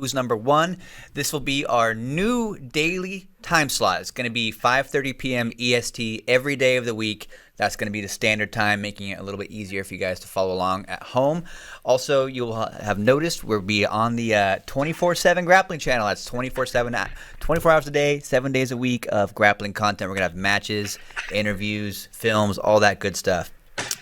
Who's Number One. This will be our new daily time slot. It's going to be 5:30 p.m. EST every day of the week. That's going to be the standard time, making it a little bit easier for you guys to follow along at home. Also, you'll have noticed we'll be on the 24/7 grappling channel. That's 24/7, 24 hours a day, 7 days a week of grappling content. We're going to have matches, interviews, films, all that good stuff.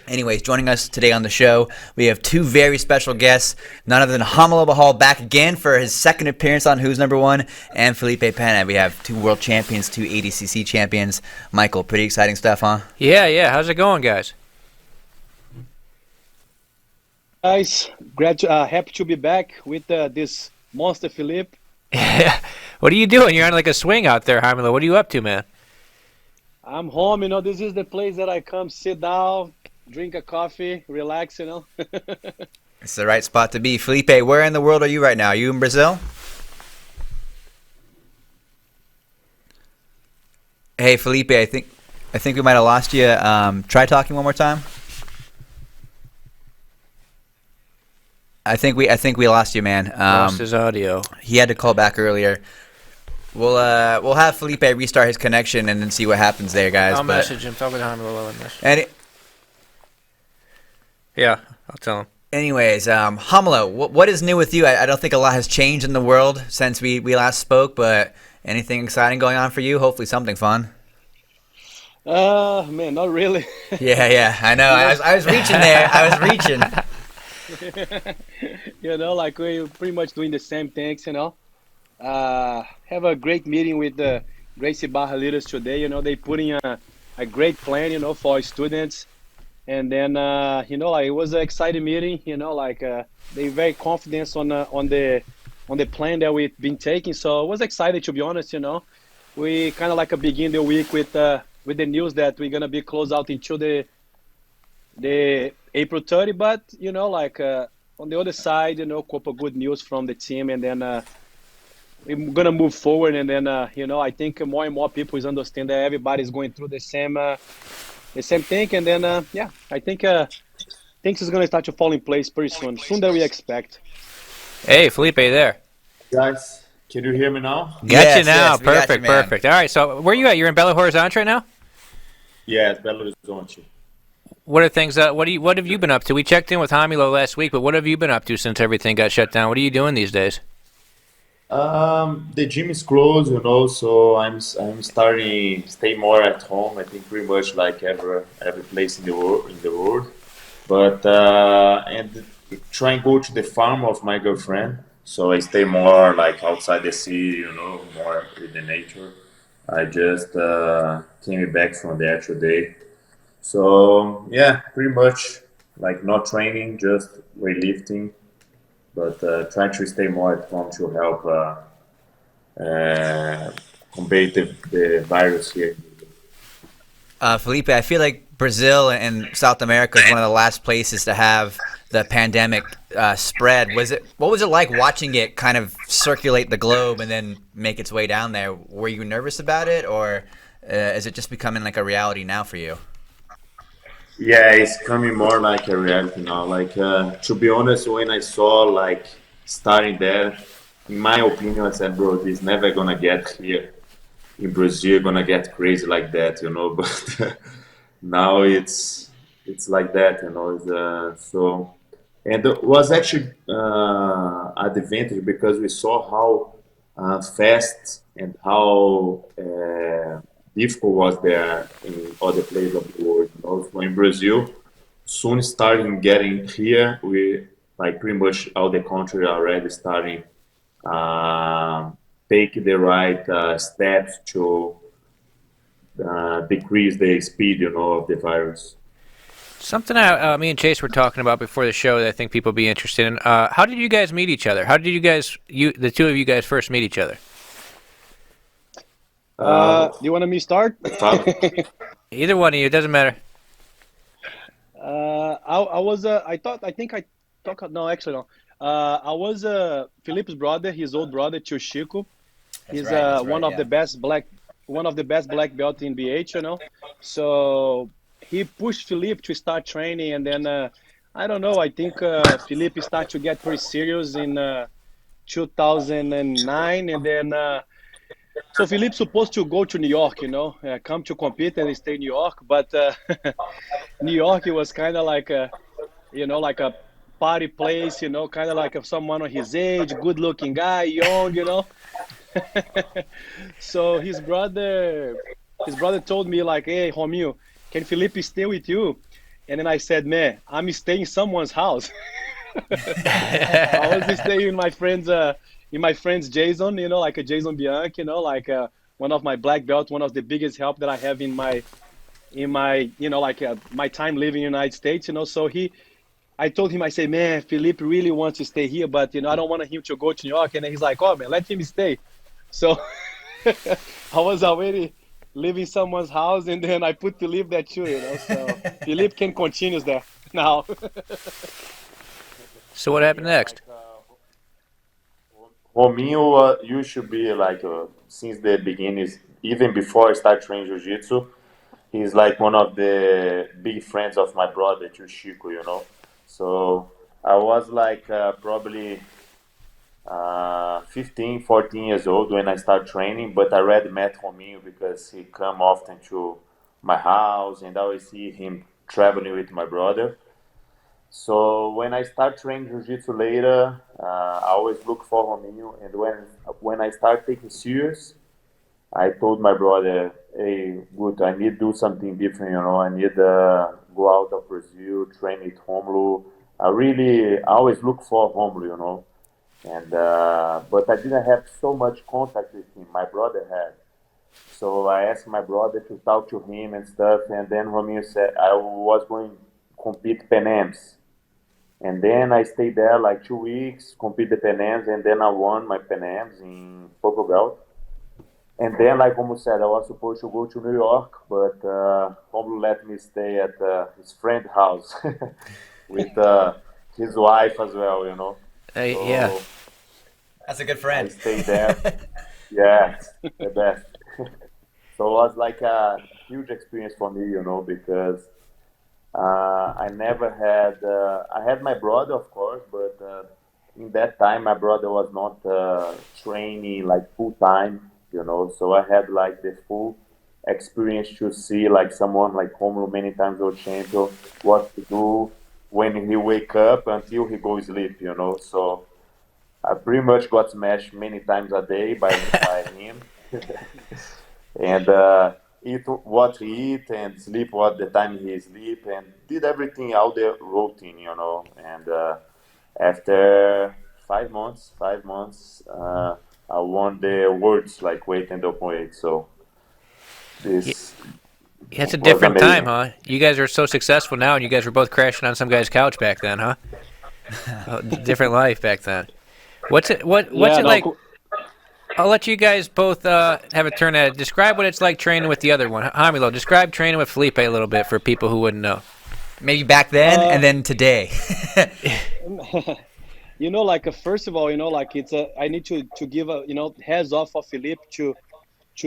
Anyways, joining us today on the show, we have two very special guests, none other than Romulo Barral back again for his second appearance on Who's Number One, and Felipe Pena. We have two world champions, two ADCC champions. Michael, pretty exciting stuff, huh? Yeah. How's it going, guys? Guys, happy to be back with this monster Felipe. What are you doing? You're on like a swing out there, Romulo. What are you up to, man? I'm home, this is the place that I come sit down, drink a coffee, relax, It's the right spot to be. Felipe, where in the world are you right now? Are you in Brazil? Hey, Felipe, I think we might have lost you. Try talking one more time. I think we lost you, man. Lost his audio. He had to call back earlier. We'll have Felipe restart his connection and then see what happens there, guys. I'll message him. Talk with Romulo. Yeah, I'll tell him. Anyways, Romulo, what is new with you? I don't think a lot has changed in the world since we last spoke, but anything exciting going on for you? Hopefully something fun. Man, not really. Yeah, I know. I was reaching there. I was reaching. Like we're pretty much doing the same things, have a great meeting with the Gracie Barra leaders today. They put in a great plan, for our students. And then, it was an exciting meeting, they very confident on the plan that we've been taking. So I was excited, to be honest, We kind of like begin the week with the news that we're going to be closed out until the April 30. But, on the other side, couple good news from the team. And then we're going to move forward. And then, I think more and more people understand that everybody's going through the same thing. And then, I think things is going to start to fall in place pretty soon than we expect. Hey, Felipe, there. Guys, can you hear me now? Got you now. Yes, we got you, man. Perfect. All right, so where are you at? You're in Belo Horizonte right now? Yeah, it's Belo Horizonte. What are things? What have you been up to? We checked in with Romulo last week, but what have you been up to since everything got shut down? What are you doing these days? The gym is closed, so I'm starting stay more at home. I think pretty much like every place in the world. But and try and go to the farm of my girlfriend. So I stay more like outside the city, more with the nature. I just came back from there today. So yeah, pretty much like not training, just weightlifting. But trying to stay more at home to help combat the virus here. Felipe, I feel like Brazil and South America is one of the last places to have the pandemic spread. What was it like watching it kind of circulate the globe and then make its way down there? Were you nervous about it, or is it just becoming like a reality now for you? Yeah, it's coming more like a reality now. Like to be honest, when I saw like starting there, in my opinion, I said, bro, this never gonna get here in Brazil, gonna get crazy like that, But now it's like that, so, and it was actually advantage because we saw how fast and how difficult was there in other places of the world. So in Brazil, soon starting getting here, we like pretty much all the country already starting take the right steps to decrease the speed, of the virus. Something me and Chase were talking about before the show that I think people will be interested in. How did you guys meet each other? How did the two of you guys first meet each other? Do you want me to start? Either one of you, it doesn't matter. I was Felipe's brother, his old brother, Tio Chico. He's one of the best black belt in BH, So he pushed Felipe to start training, and then I don't know. I think Felipe started to get pretty serious in 2009, and then so Felipe's supposed to go to New York, come to compete and stay in New York, but New York it was kind of like a like a party place, kind of like someone on his age, good looking guy, young. So his brother told me like, hey, Romeo, can Felipe stay with you? And then I said, man, I'm staying in someone's house. I was staying in my friend's Jason, like a Jason Bianchi, like one of my black belts, one of the biggest help that I have in my like my time living in the United States. So I told him, I say, man, Felipe really wants to stay here, but I don't want him to go to New York. And then he's like, oh man, let him stay. So I was already living someone's house, and then I put Felipe there too. So Felipe can continue there now. So what happened next? Rominho used to be like since the beginning, even before I start training jiu-jitsu, he's like one of the big friends of my brother, too, Chico. So I was like probably 15, 14 years old when I started training, but I already met Rominho because he come often to my house and I always see him traveling with my brother. So when I start training jiu-jitsu later, I always look for Rominho, and when I start taking serious, I told my brother, hey, good, I need to do something different, I need to go out of Brazil, train with Romulo. I always look for Romulo, and but I didn't have so much contact with him. My brother had. So I asked my brother to talk to him and stuff, and then Rominho said I was going to compete Penams. And then I stayed there like 2 weeks, compete the Penams, and then I won my Penams in purple belt. And then, like Romulo said, I was supposed to go to New York, but Romulo let me stay at his friend's house with his wife as well. Yeah. So That's a good I friend. stayed there. Yeah, the best. So it was like a huge experience for me, because I never had. I had my brother, of course, but in that time, my brother was not training like full time, So I had like the full experience to see like someone like Romulo, many times world champion, what to do when he wake up until he goes sleep. So I pretty much got smashed many times a day by him, and eat what he eat and sleep what the time he sleep and did everything out the routine. And after 5 months, I won the awards like weight and open weight. So Yeah, this it's a was different time, amazing. huh? You guys are so successful now, and you guys were both crashing on some guy's couch back then, huh? Different life back then. What's it? What's Yeah, it no, like? I'll let you guys both have a turn at it. Describe what it's like training with the other one. Hamilo, describe training with Felipe a little bit for people who wouldn't know. Maybe back then and then today. like first of all, like it's I need to give a heads off for Felipe to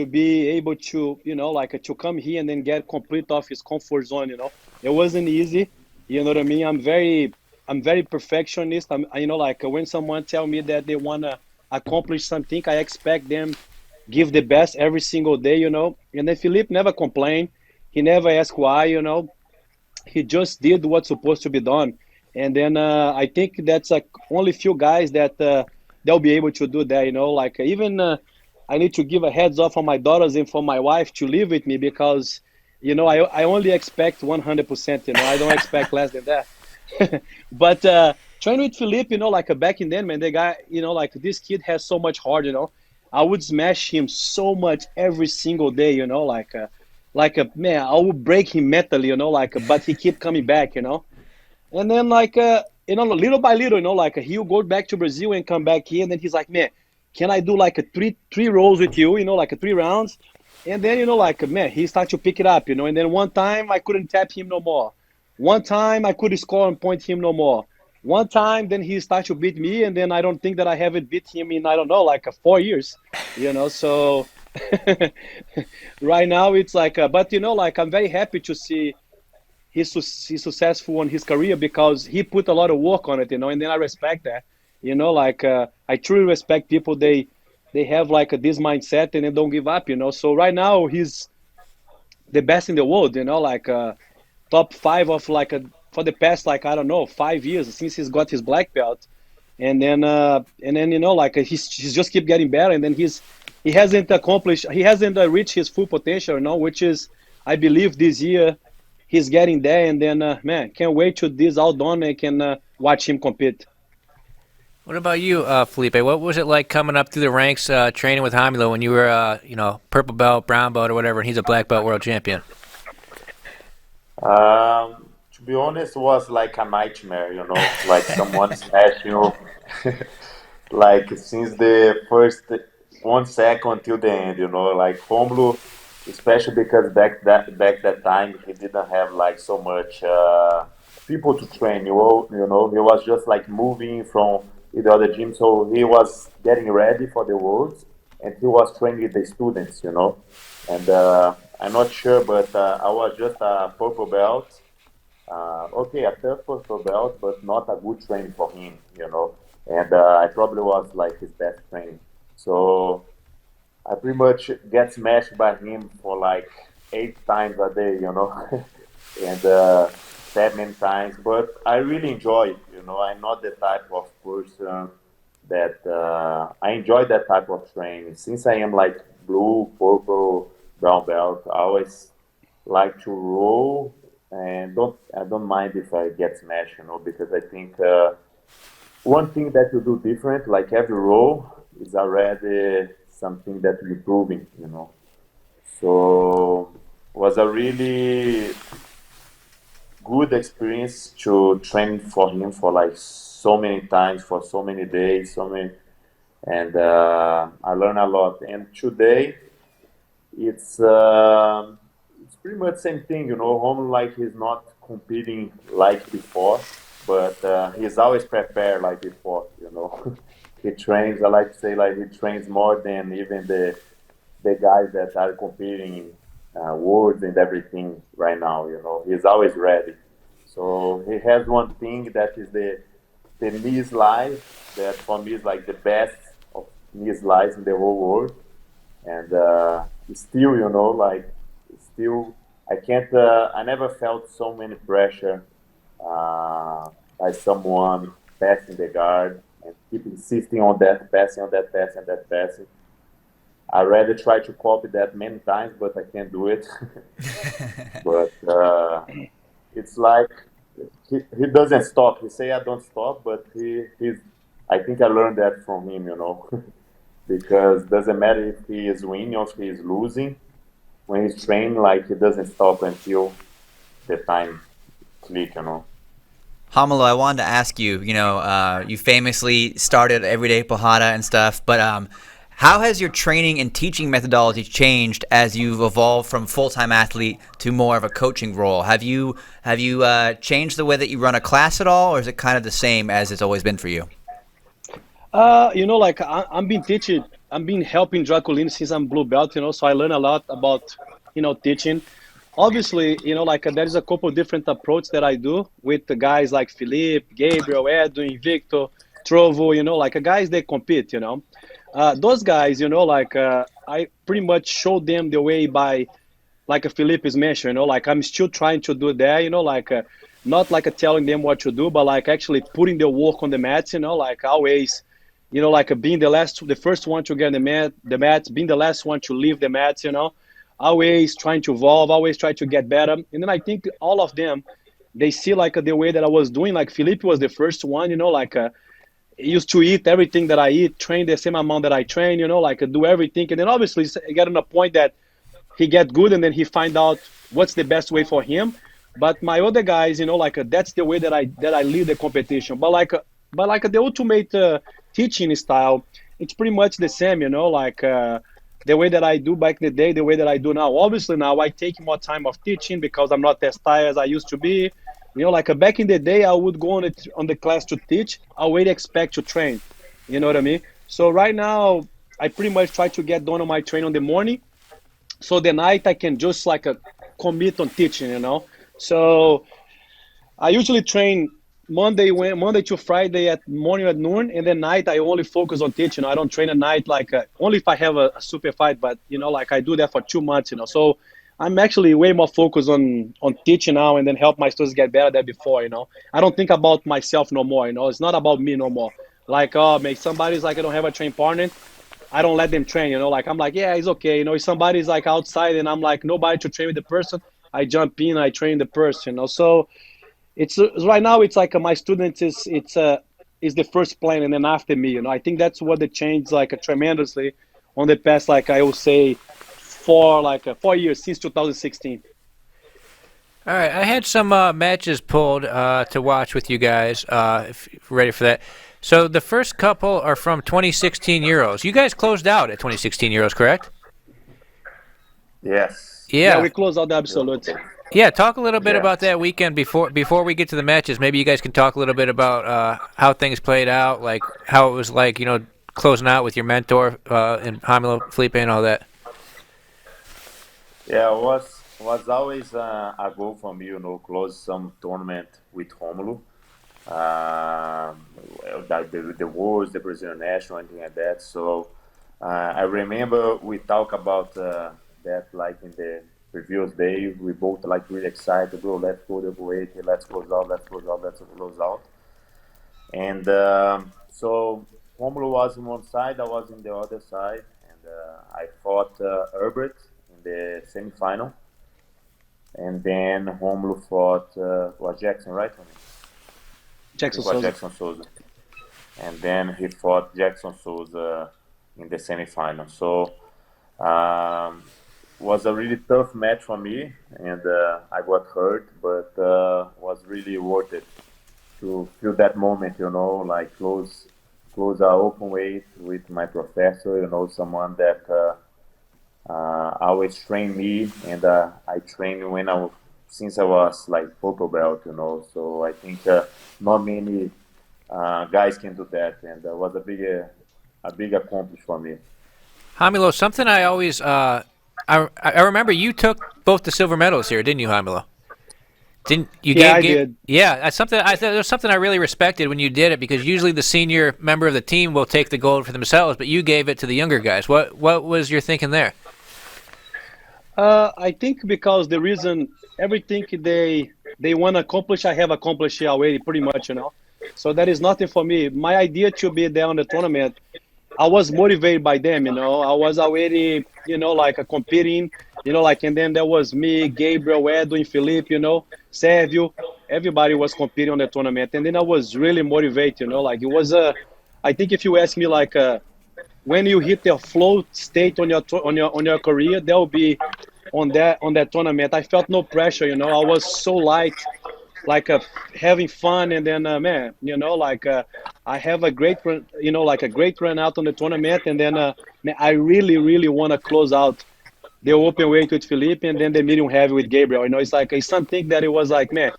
be able to like to come here and then get complete off his comfort zone. It wasn't easy. You know what I mean? I'm very perfectionist. Like when someone tell me that they want to accomplish something, I expect them give the best every single day. And then Felipe never complained. He never asked why. He just did what's supposed to be done. And then I think that's like only few guys that they'll be able to do that. Like even I need to give a heads up for my daughters and for my wife to live with me because I only expect 100%. I don't expect less than that. But training with Felipe, like back in then, man, the guy, like this kid has so much heart. I would smash him so much every single day. Like a man, I would break him mentally. But he keep coming back. And then like little by little, like he'll go back to Brazil and come back here, and then he's like, man, can I do like a three rolls with you? Like a 3 rounds. And then like man, he started to pick it up. And then one time I couldn't tap him no more. One time I could score and point him no more. One time then he started to beat me, and then I don't think that I haven't beat him in I don't know like 4 years. So right now it's like, but like I'm very happy to see he's successful in his career because he put a lot of work on it. And then I respect that. You know, like I truly respect people. They have like this mindset and they don't give up. You know, so right now he's the best in the world. You know, like top five of like for the past like I don't know 5 years since he's got his black belt, and then you know like he's just keep getting better, and then he hasn't reached his full potential, you know, which is I believe this year he's getting there, and then man, can't wait to this all done and can watch him compete. What about you, Felipe? What was it like coming up through the ranks, training with Romulo when you were, purple belt, brown belt, or whatever, and he's a black belt world champion? To be honest, it was like a nightmare, you know, like someone smash you, like since the first 1 second till the end, you know, like Romulo, especially because back that time he didn't have like so much people to train. You know, he was just like moving from the other gym, so he was getting ready for the worlds, and he was training the students, you know, and I'm not sure, but I was just a purple belt. Okay, a third purple belt, but not a good training for him, you know. And I probably was like his best training. So I pretty much get smashed by him for like 8 times a day, you know, and 7 times. But I really enjoy it, you know. I'm not the type of person that I enjoy that type of training. Since I am like blue, purple, brown belt, I always like to roll and I don't mind if I get smashed, you know, because I think one thing that you do different, like every roll, is already something that you're improving, you know. So was a really good experience to train for him for like so many times, for so many days, so many, and I learned a lot. And today it's it's pretty much same thing, you know. Home like he's not competing like before, but he's always prepared like before, you know. He trains. I like to say like he trains more than even the guys that are competing worlds and everything right now. You know, he's always ready. So he has one thing that is the knee slice that for me is like the best of knee slice in the whole world, and still, you know, like still I can't. I never felt so many pressure by someone passing the guard and keep insisting on that passing, on that passing, on that passing. I rather try to copy that many times, but I can't do it. But it's like he doesn't stop. He say I don't stop, but he's. I think I learned that from him, you know, because doesn't matter if he is winning or if he is losing. When he's training, like he doesn't stop until the time click, you know. Romulo, I wanted to ask you, you famously started Everyday Pajada and stuff, but how has your training and teaching methodology changed as you've evolved from full-time athlete to more of a coaching role? Have you changed the way that you run a class at all, or is it kind of the same as it's always been for you? You know, like I'm been teaching, I'm been helping Draculin since I'm blue belt, you know, so I learn a lot about, you know, teaching. Obviously, you know, like there is a couple different approach that I do with the guys like Felipe, Gabriel, Edwin, Victor, Trovo, you know, like guys they compete, you know. Those guys, you know, like I pretty much show them the way by like a Felipe is mentioned, you know, like I'm still trying to do that, you know, like not like telling them what to do, but like actually putting the work on the mats, you know, like always, you know, like being the first one to get the mats, being the last one to leave the mats, you know, always trying to evolve, always try to get better. And then I think all of them, they see like the way that I was doing, like Felipe was the first one, you know, like used to eat everything that I eat, train the same amount that I train, you know, like do everything. And then obviously get on a point that he get good and then he find out what's the best way for him. But my other guys, you know, like that's the way that I lead the competition. But like the ultimate teaching style, it's pretty much the same, you know, like the way that I do back in the day, the way that I do now. Obviously now I take more time of teaching because I'm not as tired as I used to be. You know, like back in the day, I would go on the class to teach. I would expect to train. You know what I mean? So right now, I pretty much try to get done on my train on the morning, so the night I can just like commit on teaching, you know. So I usually train Monday to Friday at morning at noon, and then night I only focus on teaching. I don't train at night, like only if I have a super fight. But like I do that for 2 months. So I'm actually way more focused on teaching now, and then help my students get better than before. I don't think about myself no more. It's not about me no more. Like, oh, man, somebody's like I don't have a train partner, I don't let them train. Like I'm like, yeah, it's okay. If somebody's like outside and I'm like nobody to train with the person, I jump in, I train the person. So it's right now it's like my students is the first plan, and then after me. I think that's what they changed like tremendously on the past, like I will say, 4 years since 2016. All right, I had some matches pulled to watch with you guys. If you're ready for that. So the first couple are from 2016 Euros. You guys closed out at 2016 Euros, correct? Yes. Yeah, Yeah. we close out the absolute. Yeah, talk a little bit Yeah. about that weekend before we get to the matches. Maybe you guys can talk a little bit about how things played out, like how it was like, closing out with your mentor and Romulo, Felipe, and all that. Yeah, was always a goal for me, close some tournament with Romulo. The Worlds, the Brazilian National, anything like that. So I remember we talked about that like in the previous day. We both like really excited, bro. Let's go the weight, let's close out, let's close out, let's close out. And so Romulo was on one side, I was in the other side, and I fought Herbert in the semifinal. And then Romulo fought was Jackson, right? Jackson It was Souza. Jackson Souza. And then he fought Jackson Souza in the semifinal. So was a really tough match for me, and I got hurt, but was really worth it to feel that moment. Like close a open weight with my professor. Someone that always trained me, and I trained since I was like purple belt. So I think not many guys can do that, and was a big accomplishment for me. Romulo, something I always I remember you took both the silver medals here, didn't you, Romulo? Didn't you Yeah, I gave did. Yeah, that's something there's something I really respected when you did it, because usually the senior member of the team will take the gold for themselves, but you gave it to the younger guys. What was your thinking there? I think because the reason everything they want to accomplish, I have accomplished already, pretty much. So that is nothing for me. My idea to be there on the tournament, I was motivated by them. I was already, like competing, like, and then there was me, Gabriel, Edwin, Felipe, Sergio, everybody was competing on the tournament. And then I was really motivated. Like it was I think if you ask me like, when you hit the flow state on your career, that will be on that tournament. I felt no pressure. I was so light, like having fun, and then man, like I have a great run, like a great run out on the tournament, and then man, I really really want to close out the open weight with Felipe, and then the medium heavy with Gabriel. It's like it's something that it was like, man,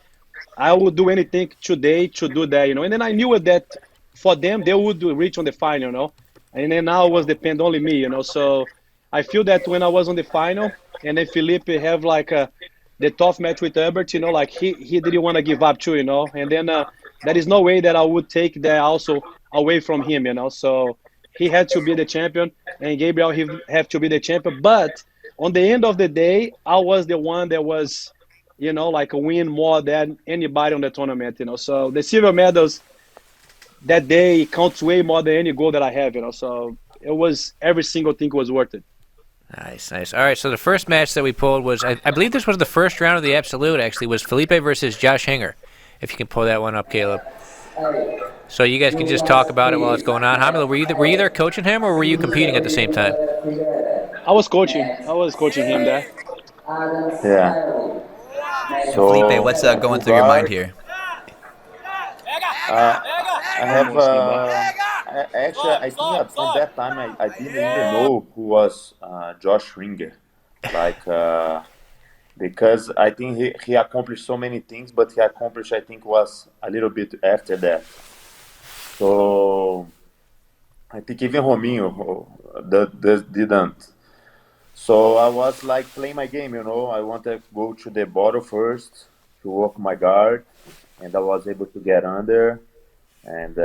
I would do anything today to do that. And then I knew that for them they would reach on the final. And then now it was depend only me. So I feel that when I was on the final, and then Felipe have like the tough match with Herbert, like he didn't want to give up too. And then there is no way that I would take that also away from him. So he had to be the champion, and Gabriel he have to be the champion. But on the end of the day, I was the one that was like a win more than anybody on the tournament. So the silver medals that day counts way more than any goal that I have. So it was every single thing was worth it. Nice, nice. All right, so the first match that we pulled was, I believe this was the first round of the Absolute, actually, was Felipe versus Josh Hinger. If you can pull that one up, Caleb. So you guys can just talk about it while it's going on. Romulo, were you there coaching him, or were you competing at the same time? I was coaching him there. Yeah. And Felipe, So what's to going through your mind guard, here? I have actually I think that from that time I didn't even know who was Josh Ringer, like because I think he accomplished so many things, but he accomplished I think was a little bit after that. So I think even Rominho didn't. So I was like playing my game. I want to go to the bottle first to work my guard, and I was able to get under, and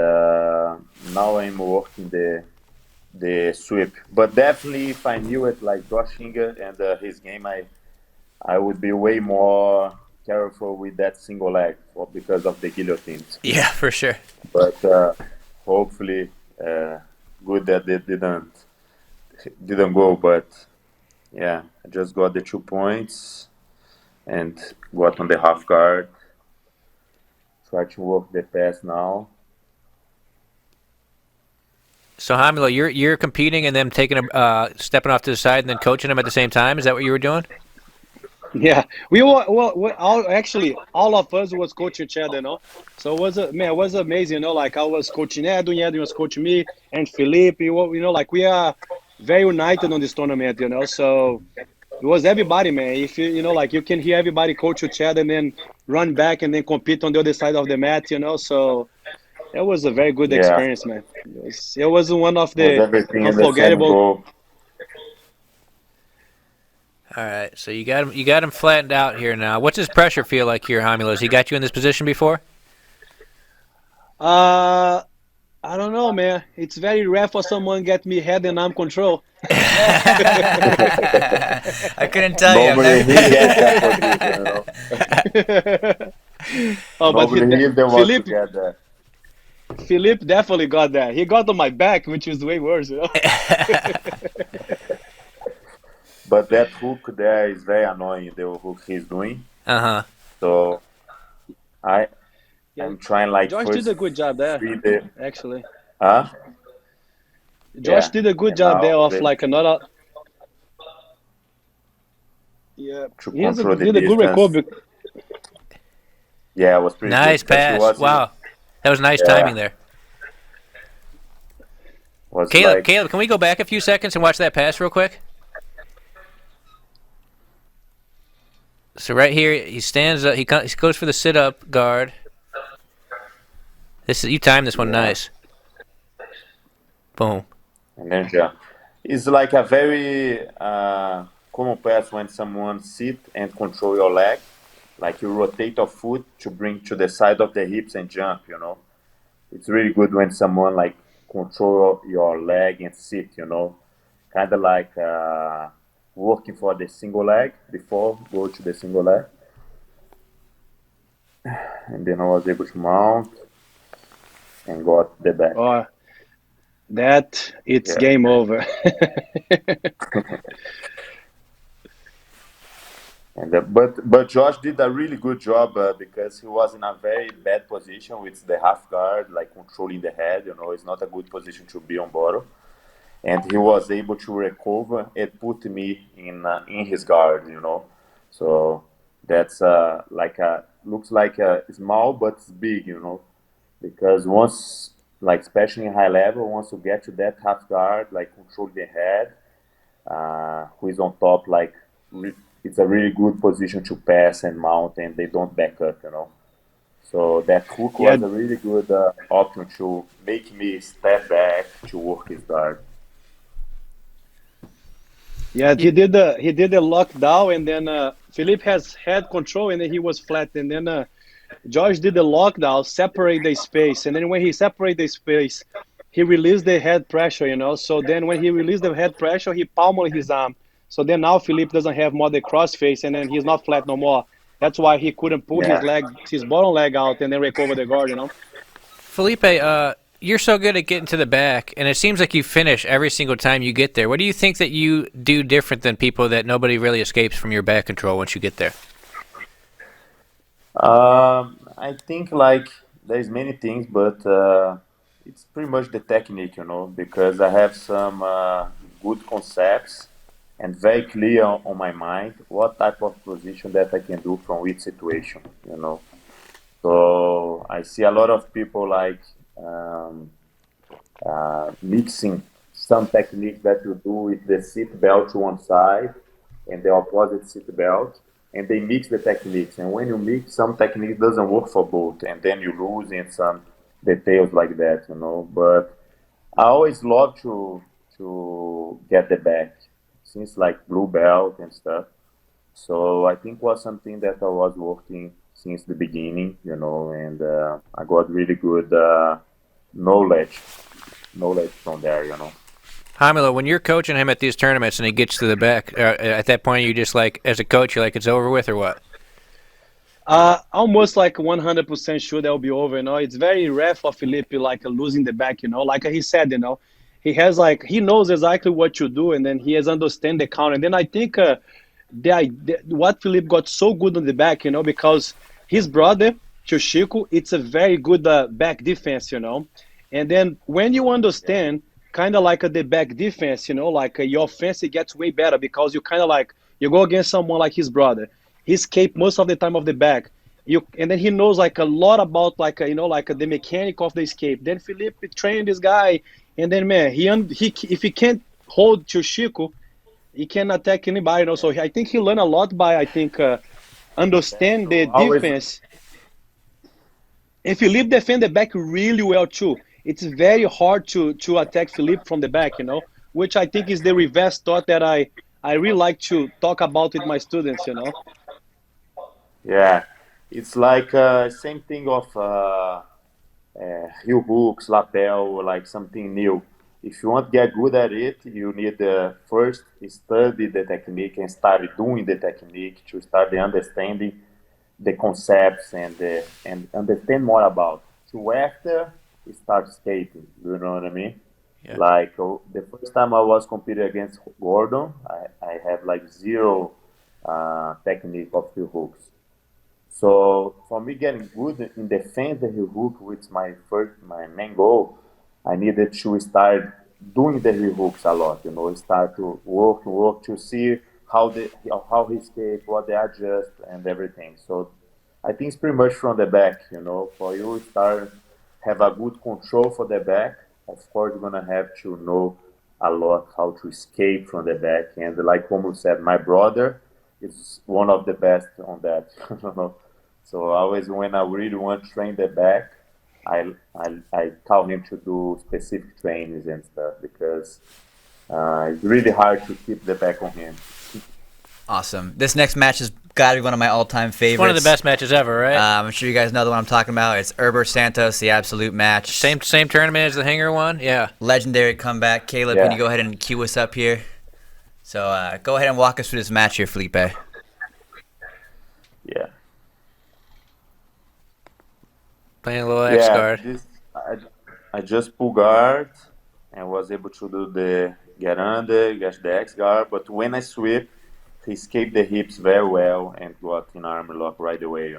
now I'm working the sweep. But definitely, if I knew it like Josh Hinger and his game, I would be way more careful with that single leg because of the guillotines. Yeah, for sure. But hopefully, good that they didn't go. But yeah, I just got the 2 points and got on the half guard. Try to work the pass now. So Romulo, you're competing and then stepping off to the side and then coaching them at the same time. Is that what you were doing? Yeah, we were well. All of us was coaching each other, So it was amazing, Like I was coaching Edwin was coaching me, and Felipe. Like we are very united on this tournament, So it was everybody, man. If like you can hear everybody coach each other and then run back and then compete on the other side of the mat, So it was a very good Yeah, experience, man. It was one of was the everything in the same unforgettable. goal. All right, so you got him flattened out here now. What's his pressure feel like here, Romulo? Has he got you in this position before? I don't know, man. It's very rare for someone get me head and arm control. I couldn't tell you. Normally he gets that position, Oh, but Normally he's the one to Philippe, get that. Philippe definitely got that. He got on my back, which is way worse, But that hook there is very annoying, the hook he's doing. Uh-huh. So I'm trying like Josh first did a good job there, actually. Huh? Josh did a good And job now there of they- like another. Yeah, to he control the did a good distance. record. Yeah, it was pretty Nice good. 'Cause he pass. was Wow. That was nice Yeah. timing there. was Caleb, like, can we go back a few seconds and watch that pass real quick? So right here, he stands up. He goes for the sit-up guard. You timed this one nice. Boom. and then yeah. It's like a very common pass when someone sit and control your leg. Like you rotate your foot to bring to the side of the hips and jump, It's really good when someone like control your leg and sit, Kind of like working for the single leg before go to the single leg. And then I was able to mount and got the back. Oh, it's Yeah. game over. And but Josh did a really good job because he was in a very bad position with the half guard, like controlling the head. It's not a good position to be on bottom, and he was able to recover and put me in his guard. So that's looks like a small but it's big. Because once, like especially in high level, once you get to that half guard, like control the head, who is on top, like it's a really good position to pass and mount, and they don't back up, So that hook Yeah. was a really good option to make me step back to work his guard. Yeah, he did the lockdown, and then Philippe has head control, and then he was flat, and then George did the lockdown, separate the space, and then when he separate the space, he released the head pressure, So then when he released the head pressure, he pummeled his arm. So then now Philippe doesn't have more the cross face, and then he's not flat no more. That's why he couldn't pull his bottom leg out, and then recover the guard, Felipe, you're so good at getting to the back, and it seems like you finish every single time you get there. What do you think that you do different than people that nobody really escapes from your back control once you get there? I think like there's many things, but it's pretty much the technique, because I have some good concepts and very clear on my mind what type of position that I can do from which situation, So I see a lot of people like mixing some technique that you do with the seat belt to one side and the opposite seat belt, and they mix the techniques. And when you mix, some technique doesn't work for both, and then you lose in some details like that, But I always love to get the back since like blue belt and stuff. So I think was something that I was working since the beginning, and I got really good knowledge, knowledge from there. Romulo, when you're coaching him at these tournaments and he gets to the back, at that point you just like, as a coach, you're like, it's over with or what? Almost like 100% sure that will be over. It's very rare for Felipe like losing the back. Like he said, he has like he knows exactly what to do, and then he has understand the counter. And then I think what Felipe got so good on the back, because his brother Chico, it's a very good back defense. And then when you understand kind of like the back defense, like your offense it gets way better because you kind of like you go against someone like his brother. He escaped most of the time of the back. And then he knows like a lot about like like the mechanic of the escape. Then Felipe trained this guy, and then man, he if he can't hold Chico, he can attack anybody. So I think he learned a lot by I think Yeah, understand the so always, defense. And Felipe defend the back really well too. It's very hard to attack Felipe from the back, which I think is the reverse thought that I really like to talk about with my students. yeah, it's like same thing of heel hooks, lapel, like something new. If you want to get good at it, you need first study the technique and start doing the technique to start the understanding the concepts and understand more about. To after start skating, you know what I mean? Yeah. Like the first time I was competing against Gordon, I have like zero technique of heel hooks. So for me getting good in defense the heel hook, which my main goal, I needed to start doing the heel hooks a lot. Start to work to see how he escape, what they adjust, and everything. So I think it's pretty much from the back. For you start have a good control for the back. Of course, you're gonna have to know a lot how to escape from the back. And like Romulo said, my brother is one of the best on that. So always when I really want to train the back, I tell him to do specific trainings and stuff because it's really hard to keep the back on him. Awesome. This next match has got to be one of my all-time favorites. It's one of the best matches ever, right? I'm sure you guys know the one I'm talking about. It's Herbert Santos, the absolute match. Same tournament as the Hanger one? Yeah. Legendary comeback. Caleb, Yeah. can you go ahead and cue us up here? So go ahead and walk us through this match here, Felipe. Yeah. Playing a little X guard. I just pull guard and was able to do the get under, get the X guard. But when I sweep, he escaped the hips very well and got in armor lock right away.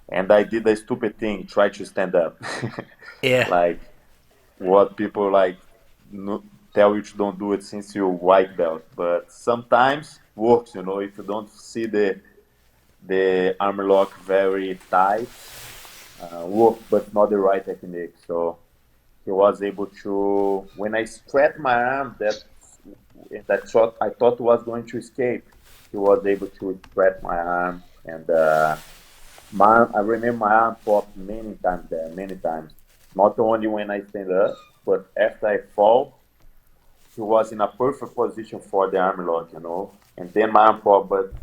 And I did a stupid thing, try to stand up. Yeah. Like what people like tell you to don't do it since you're white belt. But sometimes works, if you don't see the armor lock very tight, work, but not the right technique. So he was able to, when I stretched my arm, that shot I thought was going to escape, he was able to stretch my arm, and I remember my arm popped many times there, many times. Not only when I stand up, but after I fall, he was in a perfect position for the arm lock. And then my arm popped, but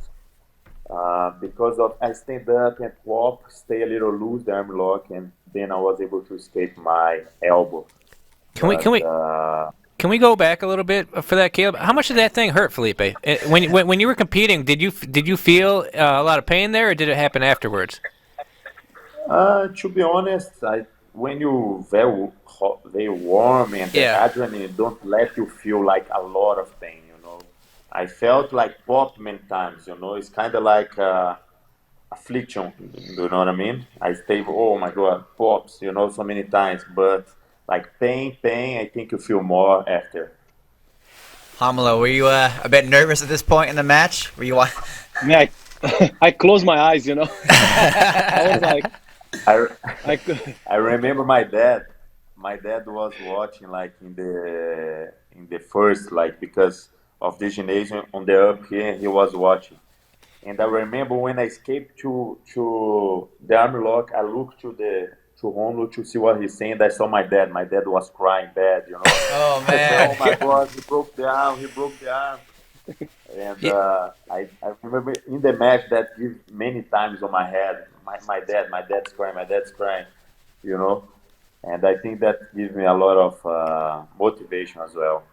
because of I stand up and pop, stay a little loose the arm lock, and then I was able to escape my elbow. Can we go back a little bit for that, Caleb? How much did that thing hurt, Felipe? When you were competing, did you feel a lot of pain there, or did it happen afterwards? To be honest, when you very hot, very warm and the Yeah. adrenaline don't let you feel like a lot of pain. I felt like pop many times. It's kind of like affliction. You know what I mean? I stay, oh my god, pops. So many times, but like pain. I think you feel more after. Romulo, were you a bit nervous at this point in the match? Were you? Yeah, I closed my eyes. I was like, I remember my dad. My dad was watching like in the first like because of the gymnasium on the up here. He was watching, and I remember when I escaped to the arm lock. I looked to Romulo to see what he's saying. I saw my dad. My dad was crying bad. Oh I said, man. "Oh my God, he broke the arm. He broke the arm." And I remember in the match that gives many times on my head. my dad's crying, you know. And I think that gives me a lot of motivation as well.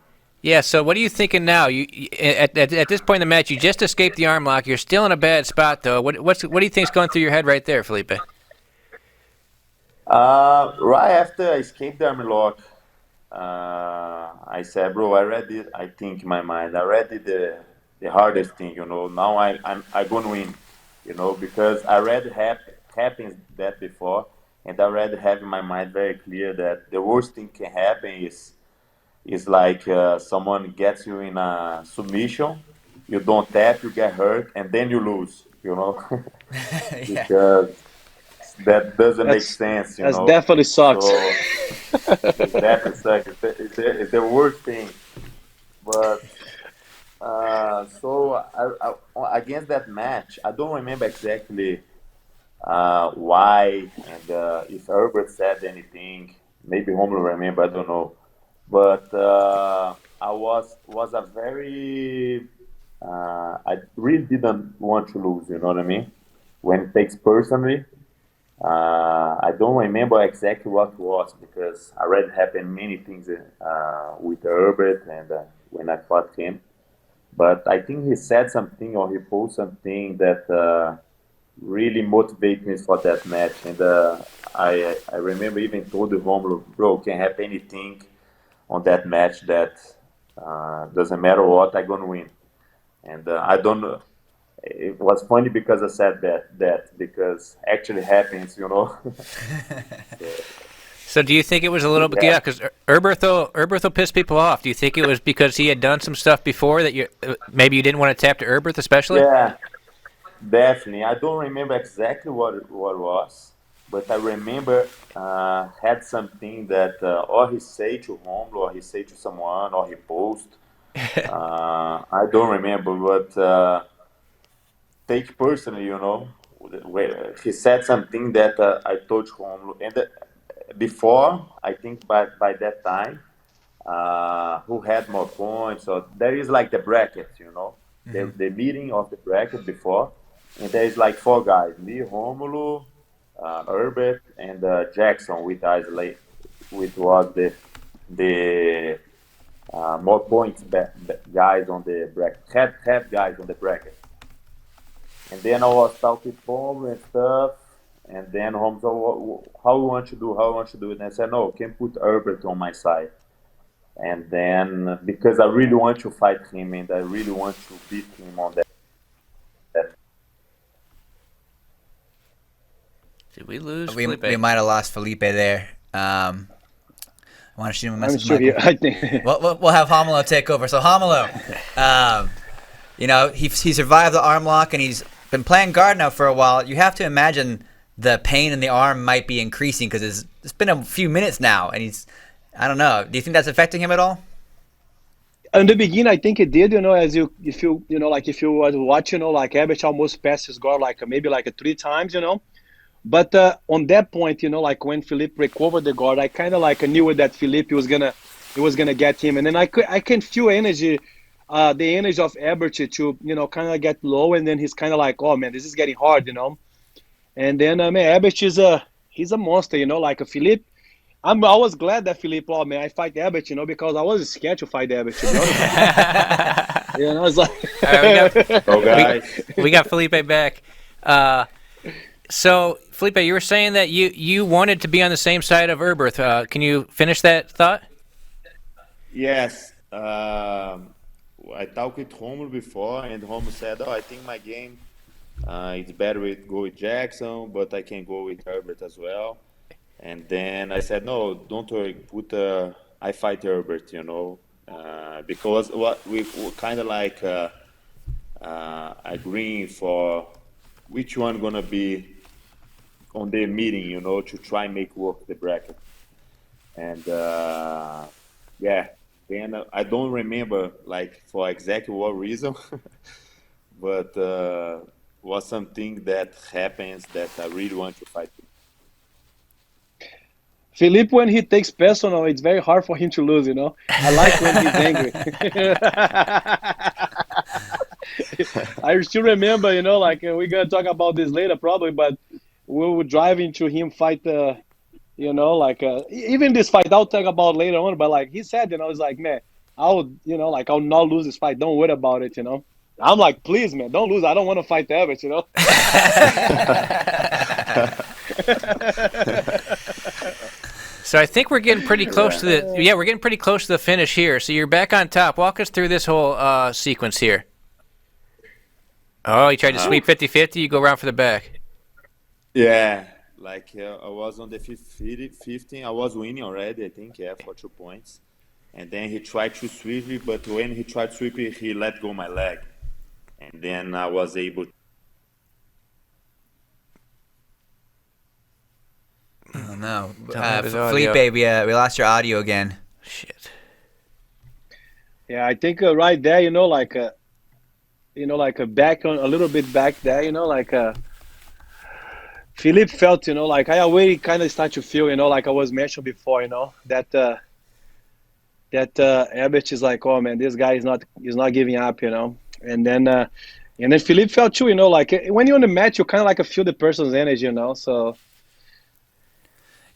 Yeah. So what are you thinking now? At this point in the match, you just escaped the arm lock. You're still in a bad spot though. What do you think's going through your head right there, Felipe? Right after I escaped the army lock, I said, bro, I read it. I think in my mind, I read it the hardest thing, you know. Now I gonna win, you know, because I read happens that before, and I already have in my mind very clear that the worst thing can happen is like someone gets you in a submission, you don't tap, you get hurt, and then you lose, you know, Yeah. because that doesn't make That's sense, you that's know. definitely sucks. So it's definitely sucks. It's the worst thing. But so against that match, I don't remember exactly why and if Herbert said anything. Maybe Romulo remember. I don't know. But I was a very I really didn't want to lose. You know what I mean? When it takes personally, I don't remember exactly what it was because I read happened many things with Herbert and when I fought him. But I think he said something or he posted something that really motivated me for that match. And I remember even told the Romulo, bro, can happen anything on that match that doesn't matter what, I'm gonna win. And I don't know. It was funny because I said that because actually happens, you know. So, So do you think it was a little bit, yeah, yeah, because Herberth pissed people off. Do you think it was because he had done some stuff before that you maybe you didn't want to tap to Herberth especially? yeah, definitely. I don't remember exactly what it was, but I remember had something that or he say to home, or he say to someone, or he post. I don't remember, but take personally, you know. He said something that I told home, and before I think by that time who had more points. So there is like the bracket, you know, the meeting of the bracket before, and there is like four guys: me, Romulo, Herbert, and Jackson, with us late, which was the more points guys on the bracket, have guys on the bracket. And then I was talking to home and stuff. And then home said, how you want to do? How you want to do it? And I said, no, can put Herbert on my side. And then because I really want to fight him and I really want to beat him on that. Did we lose We Felipe? might have lost Felipe there. I want to shoot him a I'm message, still Michael. here. I think. We'll have Romulo take over. So Romulo, you know, he survived the arm lock and he's been playing guard now for a while. You have to imagine the pain in the arm might be increasing because it's been a few minutes now, and I don't know. Do you think that's affecting him at all? In the beginning, I think it did. You know, if you was watching, you know, like Abbott almost passed his guard like maybe like 3 times. You know, but on that point, you know, like when Felipe recovered the guard, I kind of like knew that Felipe was gonna get him, and then I can feel energy, the energy of Ebert to kind of get low, and then he's kind of like, oh man, this is getting hard, you know. And then man, Ebert he's a monster, you know, like a Felipe. I was glad that Felipe, oh man, I fight Ebert, you know, because I was scared to fight Ebert, to be honest. You know, it's like All right, So guys, we got Felipe back. So Felipe, you were saying that you wanted to be on the same side of Herberth. Can you finish that thought? yes, I talked with Romulo before, and Romulo said, "Oh, I think my game it's better with go with Jackson, but I can go with Herbert as well." And then I said, "No, don't worry. Put I fight Herbert, you know, because what we kind of like agreeing for which one gonna be on the meeting, you know, to try and make work the bracket." And yeah, then I don't remember like for exactly what reason, but was something that happens that I really want to fight. Felipe, when he takes personal, it's very hard for him to lose, you know. I like when he's angry. I still remember, you know, like we're gonna talk about this later probably, but we were driving to him fight even this fight I'll talk about later on, but like he said, it's like, man, I'll not lose this fight. Don't worry about it, I'm like, please, man, don't lose. I don't want to fight Everett. So I think we're getting pretty close to we're getting pretty close to the finish here. So you're back on top. Walk us through this whole sequence here. Oh, you tried to sweep 50-50. You go around for the back. Yeah, like I was on the 15. I was winning already, I think, for 2 points. And then he tried to sweep it, but when he tried to sweep it, he let go my leg. And then I was able to. Oh, no. Felipe, we lost your audio again. Shit. Yeah, I think right there, like a back on a little bit back there, Felipe felt, like I already kind of start to feel, like I was mentioned before, that Herbert is like, oh man, this guy is not giving up, and then Felipe felt too, like when you're on the match, you kind of like feel the person's energy, so.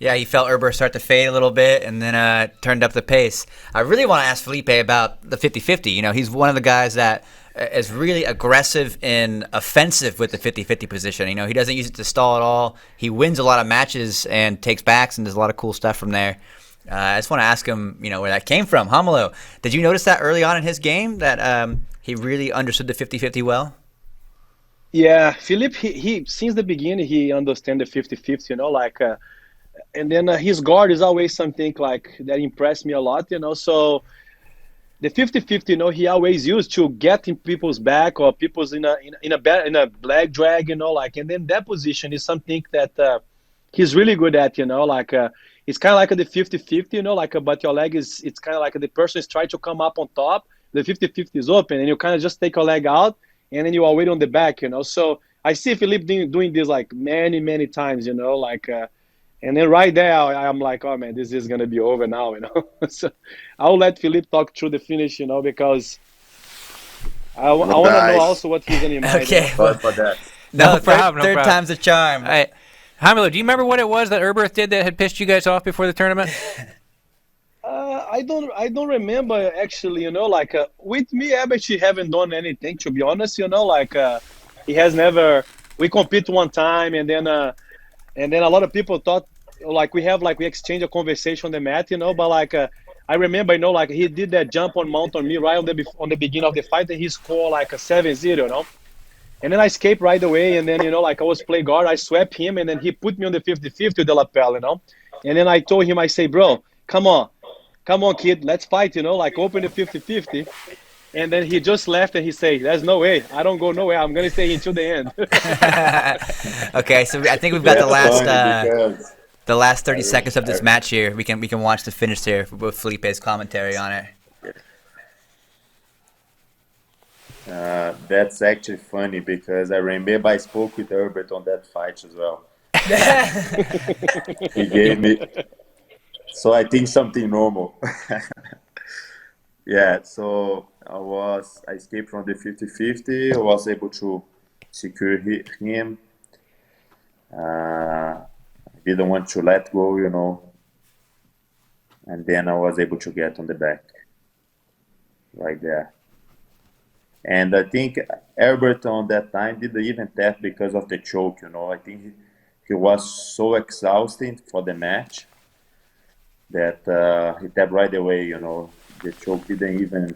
Yeah, he felt Herbert start to fade a little bit and then turned up the pace. I really want to ask Felipe about the 50-50. He's one of the guys that is really aggressive and offensive with the 50-50 position. He doesn't use it to stall at all. He wins a lot of matches and takes backs and does a lot of cool stuff from there. I just want to ask him, where that came from. Romulo, did you notice that early on in his game that he really understood the 50-50 well? Yeah, Felipe, he since the beginning, he understands the 50-50, and then his guard is always something like that impressed me a lot, so the 50-50, he always used to get in people's back or people's in a leg drag, and then that position is something that he's really good at, it's kind of like the 50-50, but your leg it's kind of like the person is trying to come up on top, the 50-50 is open, and you kind of just take your leg out, and then you are waiting on the back, so I see Felipe doing this like many times, and then right there, I'm like, oh man, this is gonna be over now, So I'll let Felipe talk through the finish, because I want to know also what he's gonna mind. Okay, Sorry for that. No No problem. Third time's a charm. All right. Romulo, do you remember what it was that Herbert did that had pissed you guys off before the tournament? I don't remember actually, with me, Herbert, he haven't done anything, to be honest, he has never. We compete one time, and then a lot of people thought we exchange a conversation on the mat, but I remember, he did that jump on mount on me right on the beginning of the fight, and he scored like a 7-0, and then I escaped right away, and then I was play guard, I swept him, and then he put me on the 50-50 with the lapel, and then I told him, I say, bro, come on kid, let's fight, open the 50-50. And then he just left and he said, there's no way. I don't go nowhere. I'm going to stay until the end. Okay, so I think we've got the last 30 seconds of this match here. We can watch the finish here with Felipe's commentary on it. That's actually funny because I remember I spoke with Herbert on that fight as well. He gave me... So I think something normal. Yeah, so I escaped from the 50-50. I was able to secure him. I didn't want to let go, And then I was able to get on the back. Right there. And I think Herbert on that time didn't even tap because of the choke, I think he was so exhausted for the match that he tapped right away, The choke didn't even...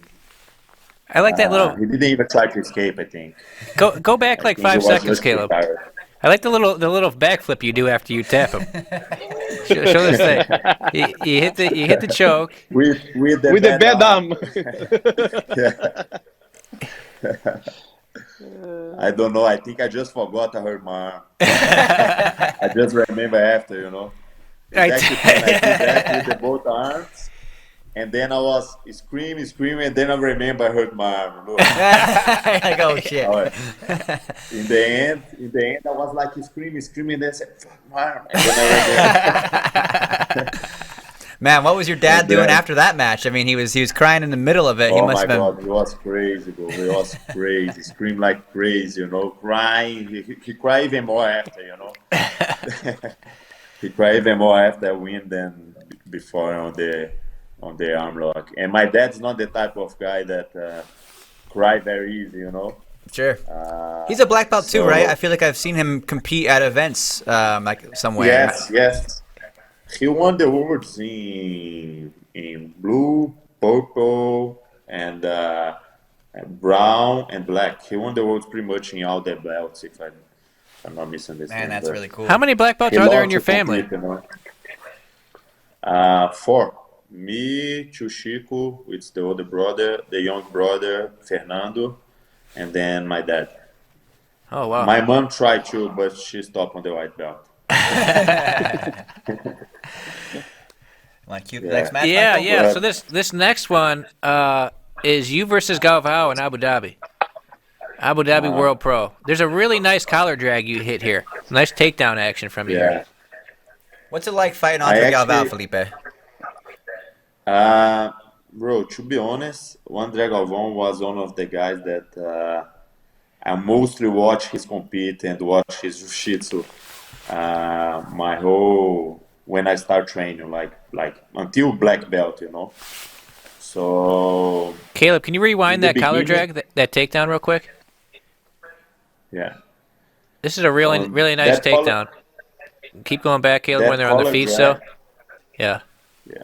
I like that little... He didn't even try to escape, I think. Go back like 5 seconds, Caleb. Tired. I like the little backflip you do after you tap him. Show this thing. You hit the choke. With the bad arm. I don't know. I think I just forgot I hurt my arm. I just remember after, Exactly. I did that with both arms. And then I was screaming, and then I remember I hurt my arm. Like, oh shit! In the end, I was like screaming, and then I said, "Fuck my arm!" And then I Man, what was your dad And doing then, after that match? I mean, he was crying in the middle of it. He oh must my have been. God, he was crazy, bro. He was crazy, screamed like crazy, crying. He cried even more after. He cried even more after I win than before on the arm lock. And my dad's not the type of guy that cry very easy. Sure. Uh, He's a black belt too, right? I so feel like I've seen him compete at events, like somewhere. yes, yes, he won the awards in blue, purple, and brown and black. He won the awards pretty much in all the belts, if I'm not Man, misunderstanding. that's But really How cool. many black belts he are there in loved your to family? compete. Four. Me, Tio Chico, it's the older brother, the young brother, Fernando, and then my dad. Oh wow. My mom tried to, but she stopped on the white belt. Want to cue the next Yeah, match, Yeah, Michael? yeah. So but this next one is you versus Galvao in Abu Dhabi. Abu Dhabi uh, World Pro. There's a really nice collar drag you hit here. Nice takedown action from you here. yeah, What's it like fighting I Andre Galvao, actually, Felipe? uh, bro, to be honest, André Galvão was one of the guys that I mostly watch his compete and watch his jiu-jitsu my whole when I start training, like until black belt. So Caleb, can you in rewind the that collar beginning, drag, that takedown real quick? yeah, This is a really on really nice takedown. Keep going back, Caleb, when that they're on the collar feet still. drag, Yeah. yeah,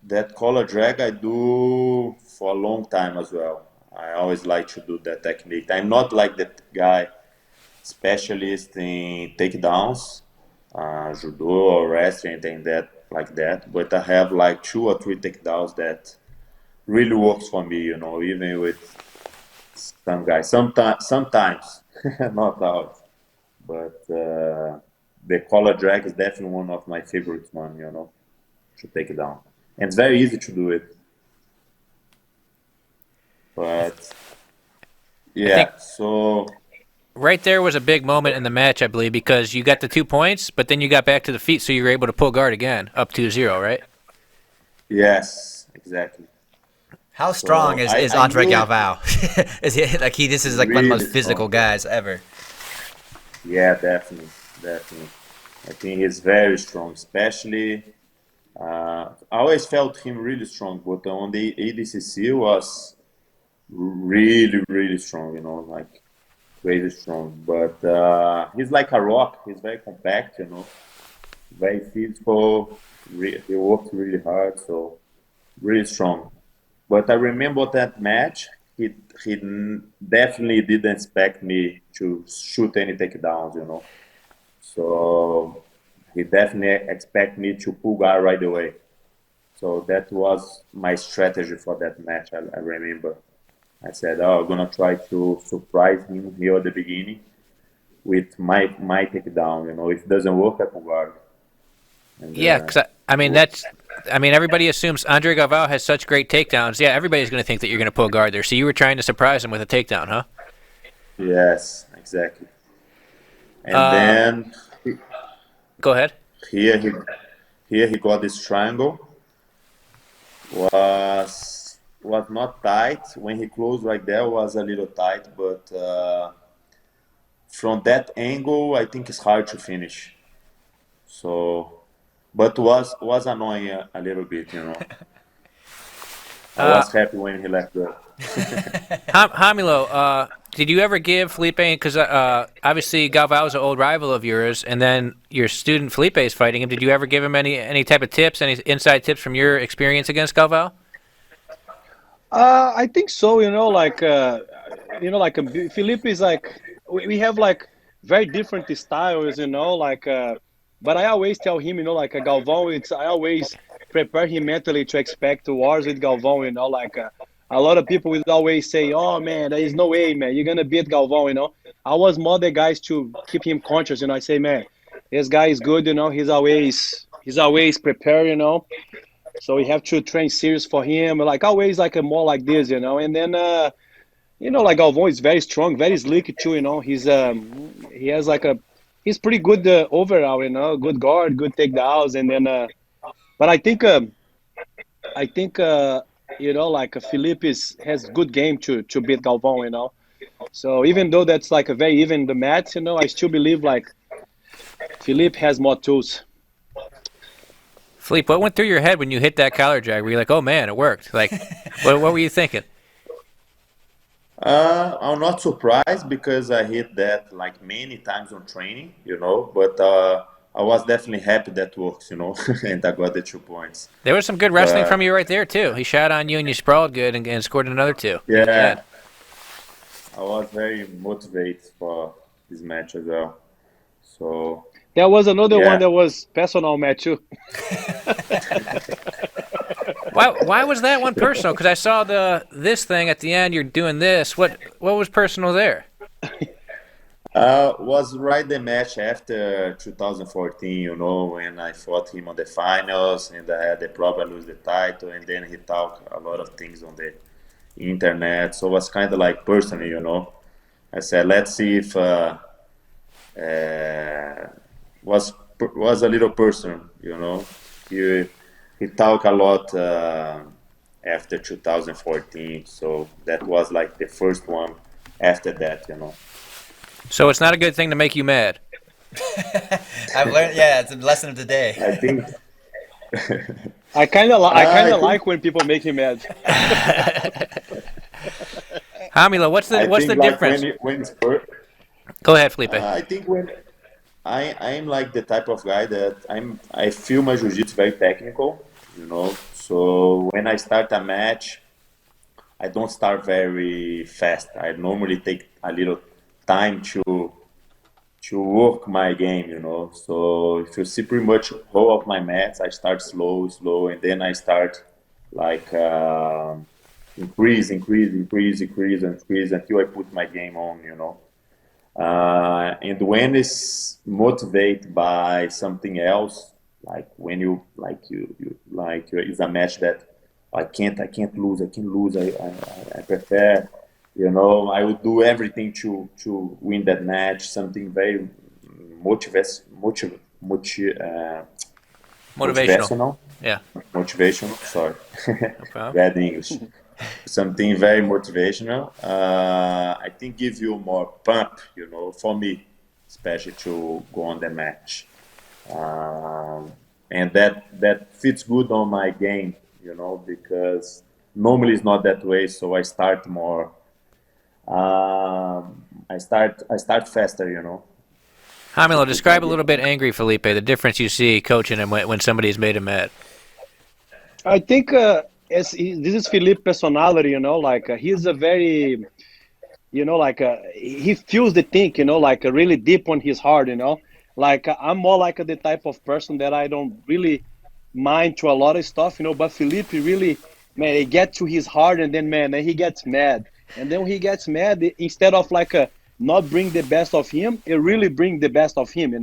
that collar drag I do for a long time as well. I always like to do that technique. I'm not like that guy specialist in takedowns, judo or wrestling, anything that like that. But I have like 2 or 3 takedowns that really works for me. Even with some guys. Sometimes, not always. But the collar drag is definitely one of my favorites one. To take it down, and it's very easy to do it. But I think yeah, so right there was a big moment in the match, I believe, because you got the 2 points, but then you got back to the feet, so you were able to pull guard again, up 2-0, right? yes, exactly. How strong So is, I is I Andre knew Galvao? Is he like he? This is like one of the really most physical strong, bro. guys ever. Yeah, definitely, definitely. I think he's very strong, especially. I always felt him really strong, but on the ADCC was really, really strong. Like crazy strong. But he's like a rock. He's very compact. Very physical. He works really hard, so really strong. But I remember that match. He definitely didn't expect me to shoot any takedowns. So he definitely expect me to pull guard right away. So that was my strategy for that match. I remember. I said, "Oh, I'm gonna try to surprise him here at the beginning with my takedown. If it doesn't work, I can guard." And Yeah, because I it mean worked. everybody assumes Andre Galvao has such great takedowns. Yeah, everybody's going to think that you're going to pull guard there. So you were trying to surprise him with a takedown, huh? Yes, exactly. And Uh, then Go ahead. here he here he got this triangle. Was not tight when he closed right there. Was a little tight, but from that angle, I think it's hard to finish. So, but was annoying a little bit. I Uh, was happy when he left go. Hamilo, did you ever give Felipe, because obviously Galvao is an old rival of yours, and then your student Felipe is fighting him. Did you ever give him any type of tips, any inside tips from your experience against Galvao? I think so. Felipe is like we have like very different styles. But I always tell him, Galvão. I always prepare him mentally to expect wars with Galvão. A lot of people will always say, "Oh man, there is no way, man, you're gonna beat Galvão." I was more the guys to keep him conscious. I say, man, this guy is good. He's always prepared. So we have to train serious for him. Like always, like a more like this. And then like Galvão is very strong, very slick too. He has he's pretty good overall. Good guard, good takedowns, and then But I think you know, like Felipe has good game to beat Galvão, you know. So even though that's like a very even the match, you know, I still believe like Felipe has more tools. Felipe, what went through your head when you hit that collar drag? Were you like, "Oh man, it worked"? Like, what were you thinking? I'm not surprised because I hit that like many times on training, but I was definitely happy that works, and I got the 2 points. There was some good wrestling from But you right there too. He shot on you and you sprawled good and scored another two at the end. yeah, I was very motivated for this match as well. So There was another one yeah, that was personal match too. Why was that one personal? Because I saw this thing at the end. You're doing this. What was personal there? was right the match after 2014, when I fought him on the finals and I had the problem lose the title, and then he talked a lot of things on the internet. So it was kind of like personal, I said, let's see if uh, was a little personal, He talked a lot after 2014, so that was like the first one after that. So it's not a good thing to make you mad. I've learned. Yeah, it's a lesson of the day. I think I kind I of think like when people make me mad. Hamila, what's I the think like difference? when it's first, Go ahead, Felipe. I think when I'm like the type of guy that I feel my jiu-jitsu very technical, So when I start a match, I don't start very fast. I normally take a little time to work my game, So if you see pretty much whole of my match, I start slow, and then I start like increase until I put my game on. And when it's motivated by something else, like when it's a match that I can't lose. I prefer, I would do everything to win that match. Something very motivas, motiv, motiv, Motivational. motivational, Yeah. motivational. Sorry, No problem. bad English. Something very motivational. I think give you more pump, for me, especially to go on the match. And that fits good on my game, because normally it's not that way. So I start more. I start faster. To Hamila, put my describe a game little bit angry Felipe, the difference you see coaching him when somebody's made him mad. I think this is Felipe personality, like he's a very, like he feels the thing, like really deep on his heart, Like I'm more like the type of person that I don't really mind to a lot of stuff, but Felipe really, man, it gets to his heart and then he gets mad. And then when he gets mad, instead of like not bring the best of him, it really bring the best of him,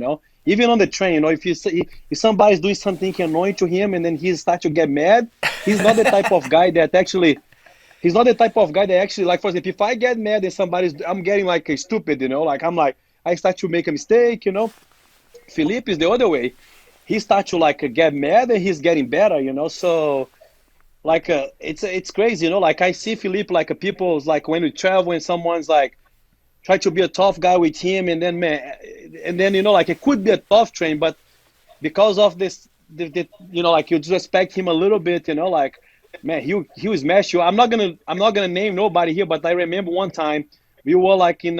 Even on the train, if you see if somebody's doing something annoying to him and then he start to get mad, he's not the type of guy that actually he's not the type of guy that actually, like, for example, if I get mad and I'm getting like a stupid, like I'm like, I start to make a mistake, Felipe is the other way. He starts to like get mad and he's getting better, So like it's crazy, Like I see Felipe like people's like when we travel and someone's like try to be a tough guy with him, and then man, and then like it could be a tough train, but because of this, like you disrespect him a little bit, like man, he will smash you. I'm not gonna name nobody here, but I remember one time we were like in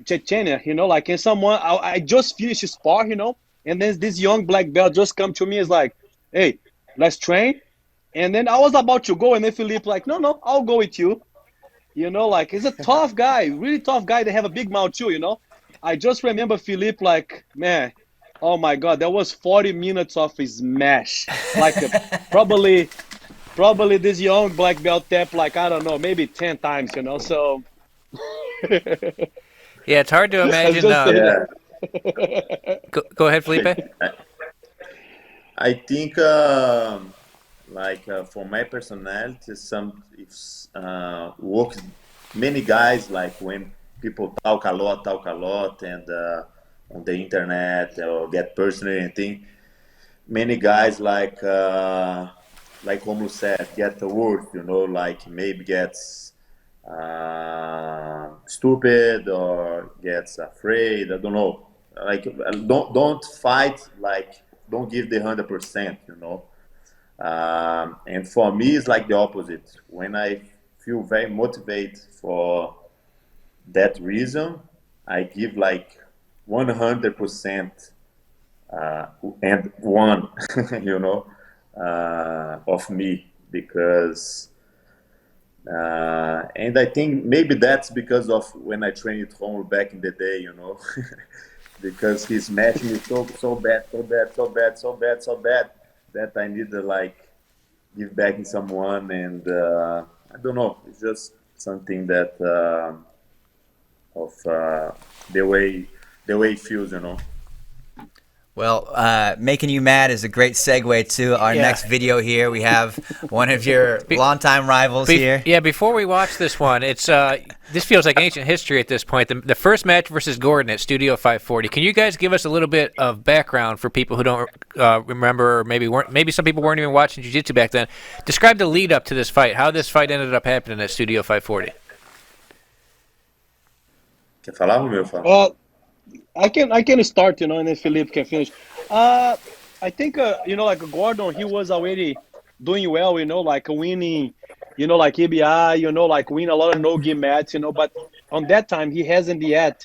Chechnya, like and someone I just finished spar, and then this young black belt just come to me is like, hey, let's train, and then I was about to go, and then Philippe like, no, I'll go with you. Like he's a tough guy, really tough guy. They have a big mouth too, I just remember Philippe like, man, oh my God, that was 40 minutes of his smash. Like probably this young black belt tap like, I don't know, maybe 10 times, So Yeah, it's hard to I'm imagine. just saying Yeah, that. Go ahead, Felipe. I think like for my personality, some it's works. Many guys like when people talk a lot, and on the internet or get personal and thing. many guys like Romulo said, get the word, like maybe gets stupid or gets afraid. I don't know. Like don't fight. Like don't give the 100%. And for me, it's like the opposite. When I feel very motivated for that reason, I give like 100% and one, of me because and I think maybe that's because of when I trained at home back in the day, because he smashed me so bad, so bad, so bad, so bad, so bad that I need to like give back in someone, and I don't know, it's just something that of the way it feels. Well, making you mad is a great segue to our Yeah. next video here. We have one of your longtime rivals here. Yeah, before we watch this one, it's this feels like ancient history at this point. The first match versus Gordon at Studio 540. Can you guys give us a little bit of background for people who don't remember, or maybe some people weren't even watching jiu-jitsu back then? Describe the lead up to this fight, how this fight ended up happening at Studio 540. Quer falar, meu? Fala. I can start, and then Felipe can finish. I think like Gordon, he was already doing well, like winning, like ABI, like win a lot of no-gi mats, but on that time he hasn't yet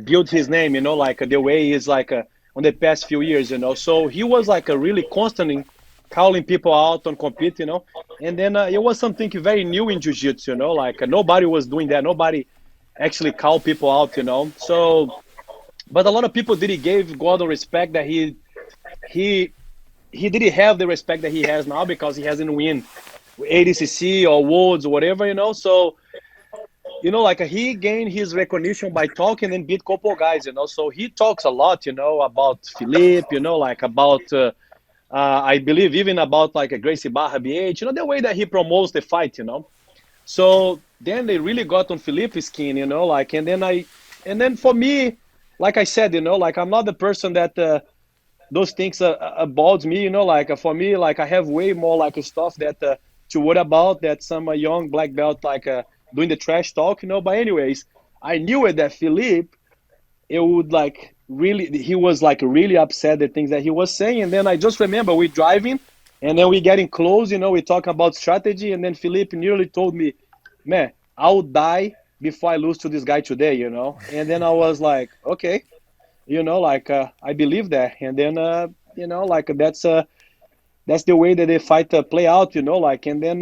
built his name, like the way he is like on the past few years, So he was like a really constantly calling people out on compete, and then it was something very new in jiu-jitsu, like nobody was doing that. Nobody actually call people out, So, but a lot of people didn't give Gordon respect that he didn't have the respect that he has now because he hasn't win ADCC or Worlds or whatever, So, like he gained his recognition by talking and beat couple guys, So he talks a lot, about Felipe, like about I believe even about like a Gracie Barra BH, the way that he promotes the fight, So then they really got on Felipe's skin, like, and then for me, like I said, like I'm not the person that those things about me, like for me, like I have way more like stuff that to worry about that some young black belt like doing the trash talk, But anyways, I knew it that Felipe, it would like really, he was like really upset the things that he was saying, and then I just remember we driving, and then we getting close, we talking about strategy, and then Felipe nearly told me, "Man, I'll die before I lose to this guy today," And then I was like, okay, like I believe that, and then like that's the way that they fight play out, like, and then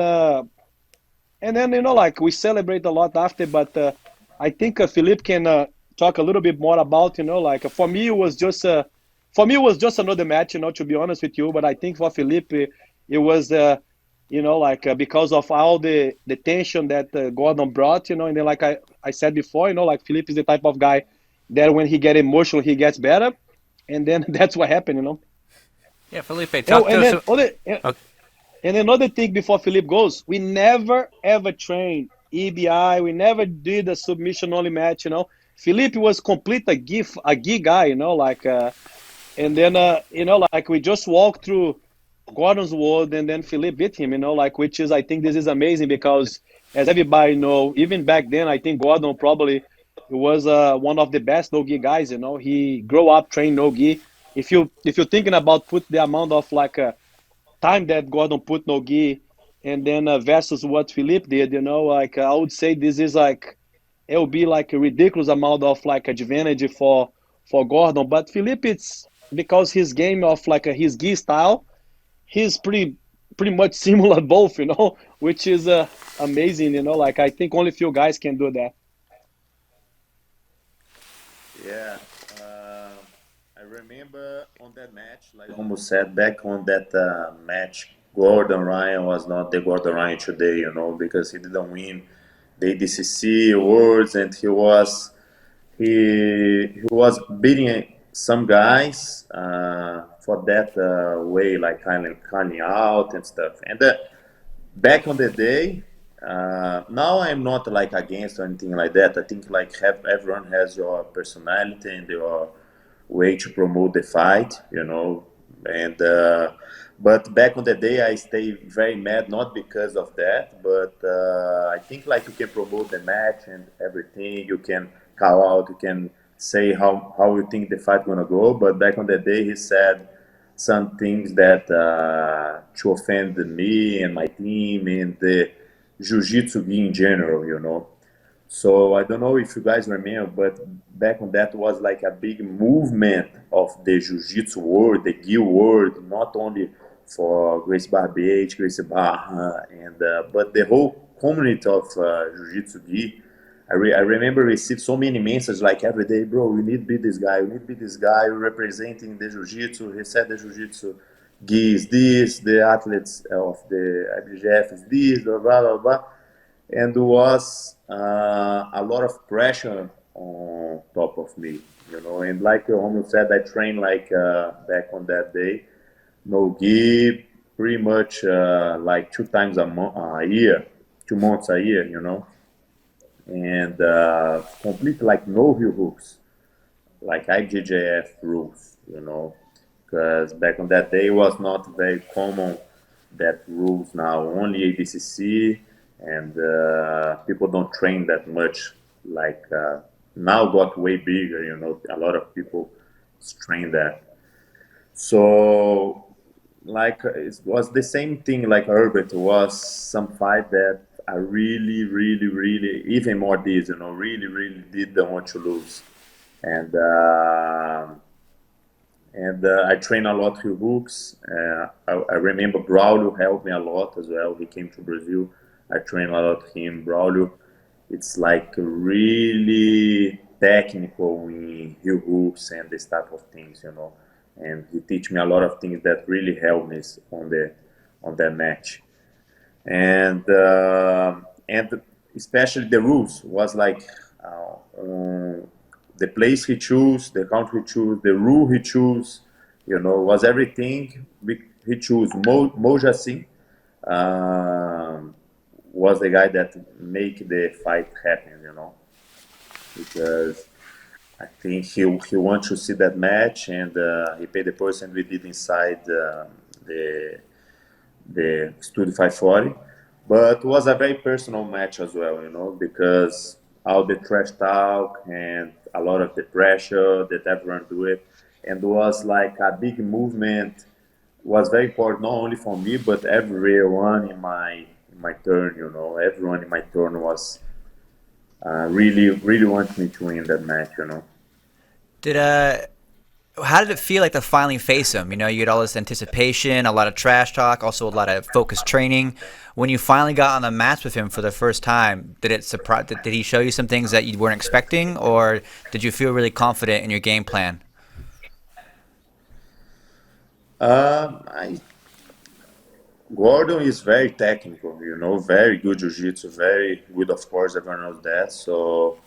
like we celebrate a lot after, but I think Philippe can talk a little bit more about, like for me it was just another match, to be honest with you. But I think for Philippe it was like because of all the tension that Gordon brought, and then like I said before, like Philippe is the type of guy that when he get emotional he gets better, and then that's what happened. Yeah, Felipe, talk to us. Okay. And another thing before Felipe goes, we never ever trained EBI. We never did a submission only match. Felipe was complete a gi guy. Like, and then like we just walked through Gordon's world, and then Felipe beat him. Like, which is, I think this is amazing because as everybody know, even back then, I think Gordon probably was one of the best no gi guys. He grew up trained no gi. If you're thinking about put the amount of like time that Gordon put no gi, and then versus what Felipe did, like I would say this is like it will be like a ridiculous amount of like advantage for Gordon. But Felipe, it's because his game of like his gi style, he's pretty much similar both, which is amazing, like I think only few guys can do that. Yeah, I remember on that match, like almost said, back on that match, Gordon Ryan was not the Gordon Ryan today, because he didn't win the ADCC awards, and he was beating some guys for that way, like kind of calling out and stuff. And back on the day, now I'm not like against or anything like that. I think like everyone has your personality and your way to promote the fight. And but back on the day, I stay very mad, not because of that, but I think like you can promote the match and everything. You can call out, you can say how you think the fight gonna go. But back on the day, he said some things that to offend me and my team and the jiu-jitsu in general, you know. So I don't know if you guys remember, but back on that was like a big movement of the jiu-jitsu world, the gi world, not only for Gracie Barber, Gracie Barra, and but the whole community of jiu-jitsu gi. I remember received so many messages like every day, bro, we need to be this guy, we need to be this guy representing the jiu-jitsu. He said the jiu-jitsu gi is this, the athletes of the IBJF is this, blah, blah, blah, blah. And was a lot of pressure on top of me, you know. And like Romulo said, I trained like back on that day, no gi, pretty much like 2 times a year, 2 months a year, you know, and completely like no heel hooks, like IJJF rules, you know, because back on that day it was not very common that rules now only ADCC, and people don't train that much. Like now got way bigger, you know, a lot of people train that. So like it was the same thing like Herbert was some fight that I really, really, really even more did, you know, really, really didn't want to lose. And I train a lot with hooks. I remember Braulio helped me a lot as well. He came to Brazil. I train a lot with him. Braulio, it's like really technical in heel hooks and this type of things, you know. And he teach me a lot of things that really helped me on that match. And especially the rules was like the place he chose, the country he chose, the rule he chose, you know, was everything. He chose Moja Singh, was the guy that make the fight happen, you know, because I think he wants to see that match, and he paid the person we did inside the Studio 540. But it was a very personal match as well, you know, because all the trash talk and a lot of the pressure that everyone do it, and was like a big movement. Was very important not only for me but everyone in my turn, you know. Everyone in my turn was really really wanted me to win that match, you know. Did how did it feel like to finally face him? You know, you had all this anticipation, a lot of trash talk, also a lot of focused training. When you finally got on the mats with him for the first time, did it surprise? Did he show you some things that you weren't expecting, or did you feel really confident in your game plan? I Gordon is very technical, you know, very good jiu-jitsu, very good, of course, everyone knows that. So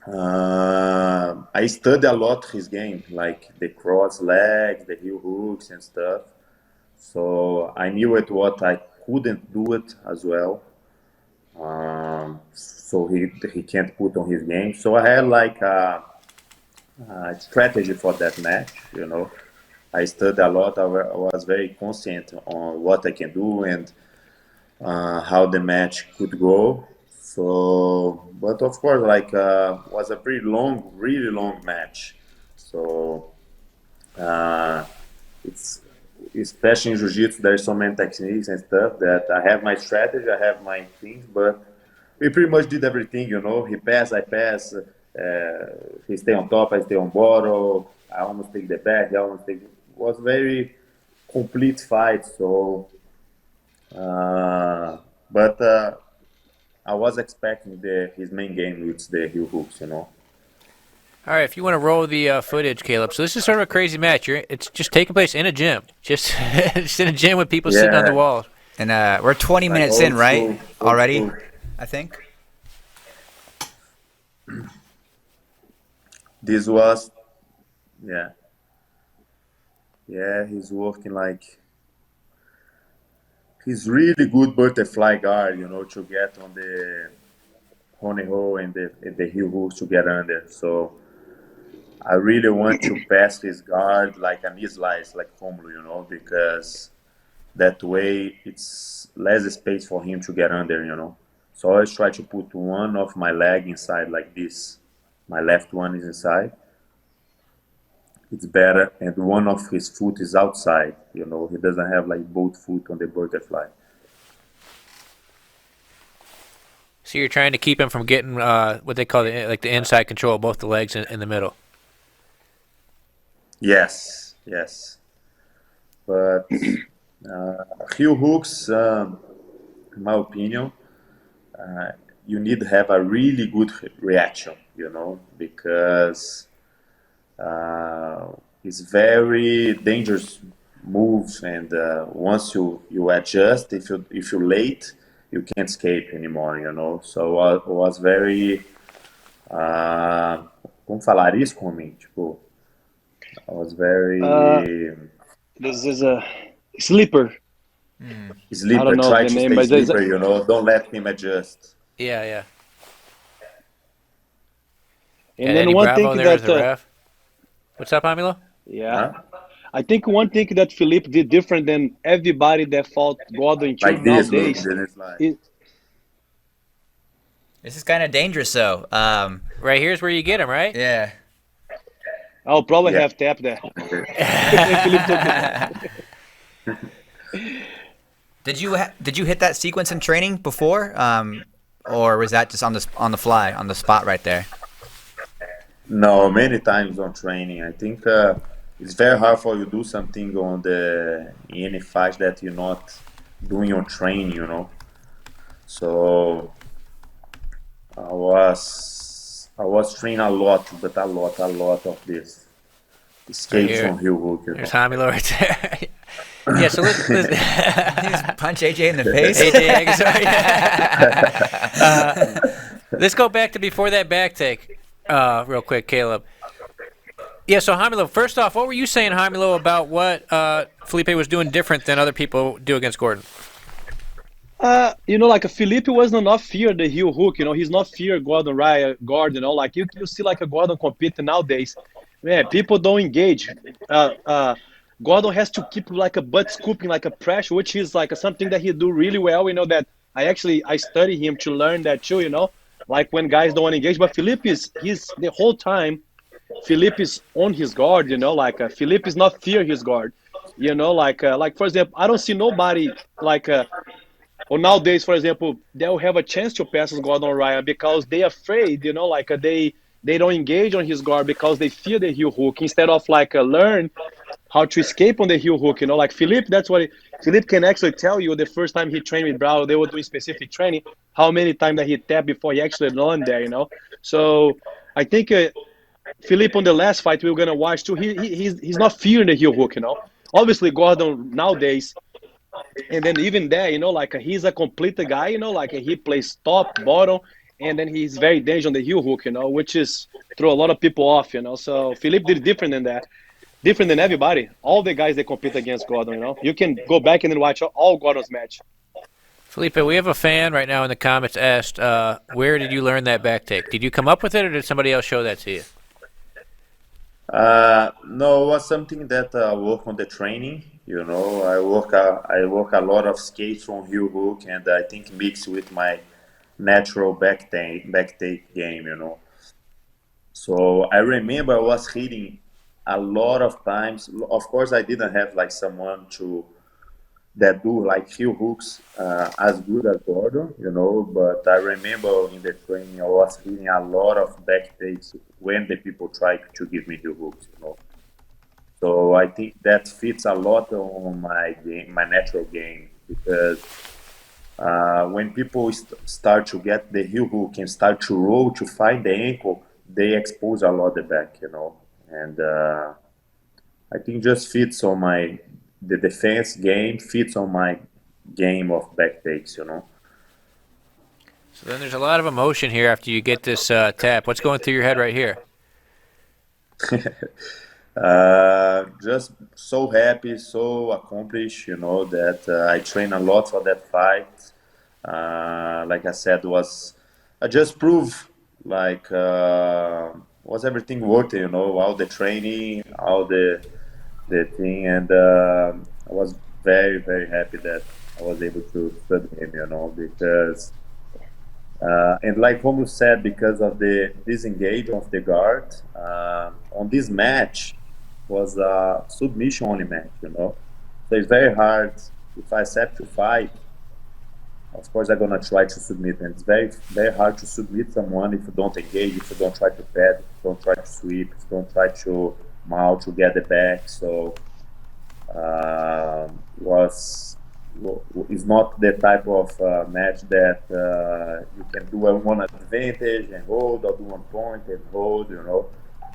I study a lot his game, like the cross legs, the heel hooks and stuff. So I knew it what I couldn't do it as well. So he can't put on his game. So I had like a strategy for that match, you know. I studied a lot. I was very conscious on what I can do and how the match could go. So, but of course, like was a pretty long, really long match. So uh, it's especially in jiu-jitsu, there's so many techniques and stuff that I have my strategy, I have my things, but we pretty much did everything, you know. He pass, I pass. He stay on top, I stay on bottom. I almost take the back. I almost take. Was very complete fight. So, but I was expecting his main game with the heel hooks, you know. All right, if you want to roll the footage, Caleb. So this is sort of a crazy match. It's just taking place in a gym, just, just in a gym with people sitting on the Yeah, walls. And we're 20 like minutes in, old right? school, old Already, school. I think. This was, yeah, yeah. He's working like he's really good butterfly guard, you know, to get on the honey hole and the heel hooks to get under. So I really want to pass his guard like a knee slice, like Romulo, because that way it's less space for him to get under. So I always try to put one of my leg inside like this. My left one is inside. It's better, and one of his foot is outside. He doesn't have like both foot on the butterfly. So you're trying to keep him from getting what they call the inside control, both the legs in the middle. Yes, yes. But heel hooks, in my opinion, you need to have a really good reaction, because it's very dangerous moves, and once you adjust, if you're late, you can't escape anymore. So I was very, como falar isso com mim? Tipo, I was very This is a sleeper. I sleeper. don't know Try the to name, stay but there's sleeper. Don't let him adjust. Yeah, yeah. and And then Eddie one thing Bravo there as that the ref. What's up, Amilo? yeah, Huh? I think one thing that Felipe did different than everybody that fought Gordon too Like this, look, nowadays then it's like is This is kind of dangerous, though. Right here's where you get him, right? Yeah. I'll probably yeah. have tap there. Felipe took it. Did you hit that sequence in training before, or was that just on the fly, on the spot right there? No, many times on training. I think it's very hard for you to do something on the in any fight that you're not doing on training. So I was training a lot, but a lot of this Right escapes here. from heel hook. There's Hamilo right there. Yeah, so let's You just punch AJ in the face. AJ, let's go back to before that back take, real quick, Caleb. Yeah, so Hamilo, first off, what were you saying, Hamilo, about what Felipe was doing different than other people do against Gordon? Like a Felipe was not fear the heel hook. He's not fear Gordon Ryan guard. Like you see like a Gordon compete nowadays. Man, people don't engage. Gordon has to keep like a butt scooping, like a pressure, which is like something that he do really well. That I study him to learn that too. Like when guys don't want to engage, but Felipe he's the whole time. Felipe is on his guard. Like Felipe is not fear his guard. Like for example, I don't see nobody like. Or nowadays, for example, they'll have a chance to pass Gordon Ryan because they afraid, like they don't engage on his guard because they fear the heel hook instead of like learn how to escape on the heel hook. Like Felipe, that's what Felipe can actually tell you. The first time he trained with Bravo, they were doing specific training. How many times that he tapped before he actually learned there. So I think Felipe on the last fight we were gonna watch too. He's not fearing the heel hook. Obviously Gordon nowadays. And then even there, like he's a complete guy, like he plays top, bottom, and then he's very dangerous on the heel hook, which is throw a lot of people off, So Felipe did different than that, different than everybody. All the guys that compete against Gordon, you can go back and then watch all Gordon's match. Felipe, we have a fan right now in the comments asked, where did you learn that back take? Did you come up with it, or did somebody else show that to you? No, it was something that I work on the training. I work a lot of skates from heel hook, and I think mixed with my natural back take game. So I remember I was hitting a lot of times. Of course, I didn't have like someone that do like heel hooks as good as Gordon. But I remember in the training I was hitting a lot of back takes when the people try to give me heel hooks. So I think that fits a lot on my game, my natural game, because when people start to get the heel hook and start to roll to find the ankle, they expose a lot the back. And I think just fits on the defense game, fits on my game of back takes. So then there's a lot of emotion here after you get this tap. What's going through your head right here? Just so happy, so accomplished, that I train a lot for that fight. Like I said, I just proved like was everything worth it, all the training, all the thing, and I was very very happy that I was able to study him, because and like Romulo said, because of the disengage of the guard on this match was a submission only match, so it's very hard if I set to fight. Of course, I'm gonna try to submit, and it's very, very hard to submit someone if you don't engage, if you don't try to pad, if you don't try to sweep, if you don't try to mount to get the back. So was is not the type of match that you can do a one advantage and hold, or do 1 point and hold.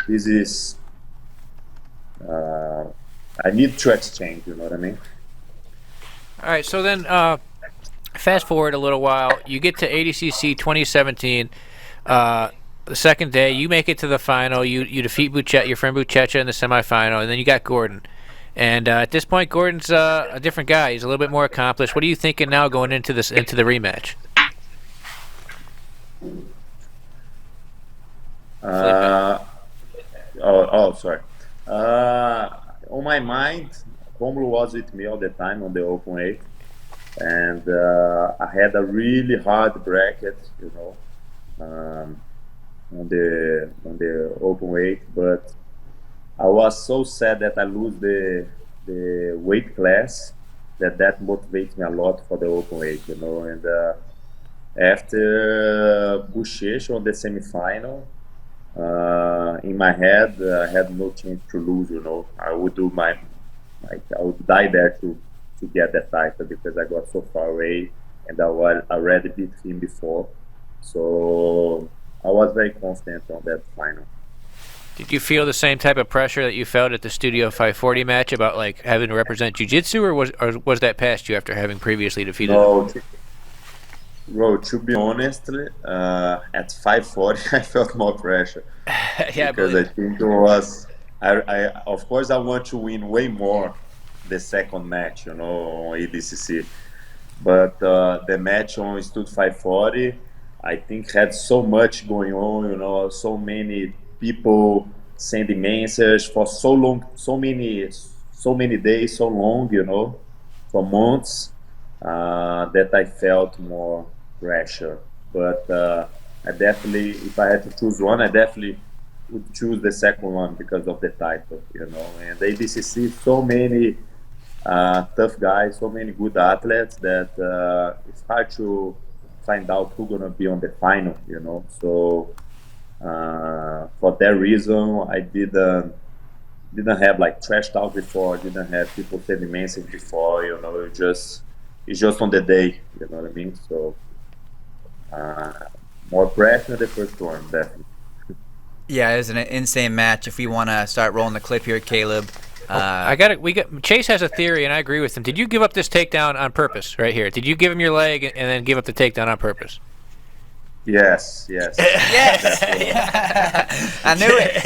This is I need to exchange. You know what I mean? All right, so then fast forward a little while. You get to ADCC 2017. The second day, you make it to the final. You defeat your friend Buchecha in the semifinal, and then you got Gordon. And at this point, Gordon's a different guy. He's a little bit more accomplished. What are you thinking now going into the rematch? Sorry. On my mind, Romulo was with me all the time on the open weight, and I had a really hard bracket, on the open weight, but I was so sad that I lose the weight class that motivates me a lot for the open weight, and after Buchecha on the semifinal, in my head I had no chance to lose. I would do I would die there to get that title because I got so far away and I already beat him before, so I was very confident on that final. Did you feel the same type of pressure that you felt at the Studio 540 match about like having to represent jiu-jitsu, or was that past you after having previously defeated him? Bro, to be honest, at 540 I felt more pressure. Yeah, because I think it was. I of course I want to win way more the second match, on ADCC, but the match on Stud 540, I think had so much going on, so many people sending messages for so long, so many days, so long, for months, that I felt more pressure. But I definitely, if I had to choose one, I definitely would choose the second one because of the title, And ADCC, so many tough guys, so many good athletes that it's hard to find out who's gonna be on the final, So for that reason, I didn't have like trash talk before. Didn't have people sending message before. It's just on the day. You know what I mean? So more pressure the first one, definitely. Yeah, it was an insane match. If we want to start rolling the clip here, Caleb. Chase has a theory, and I agree with him. Did you give up this takedown on purpose right here? Did you give him your leg and then give up the takedown on purpose? Yes. Yes. I knew it.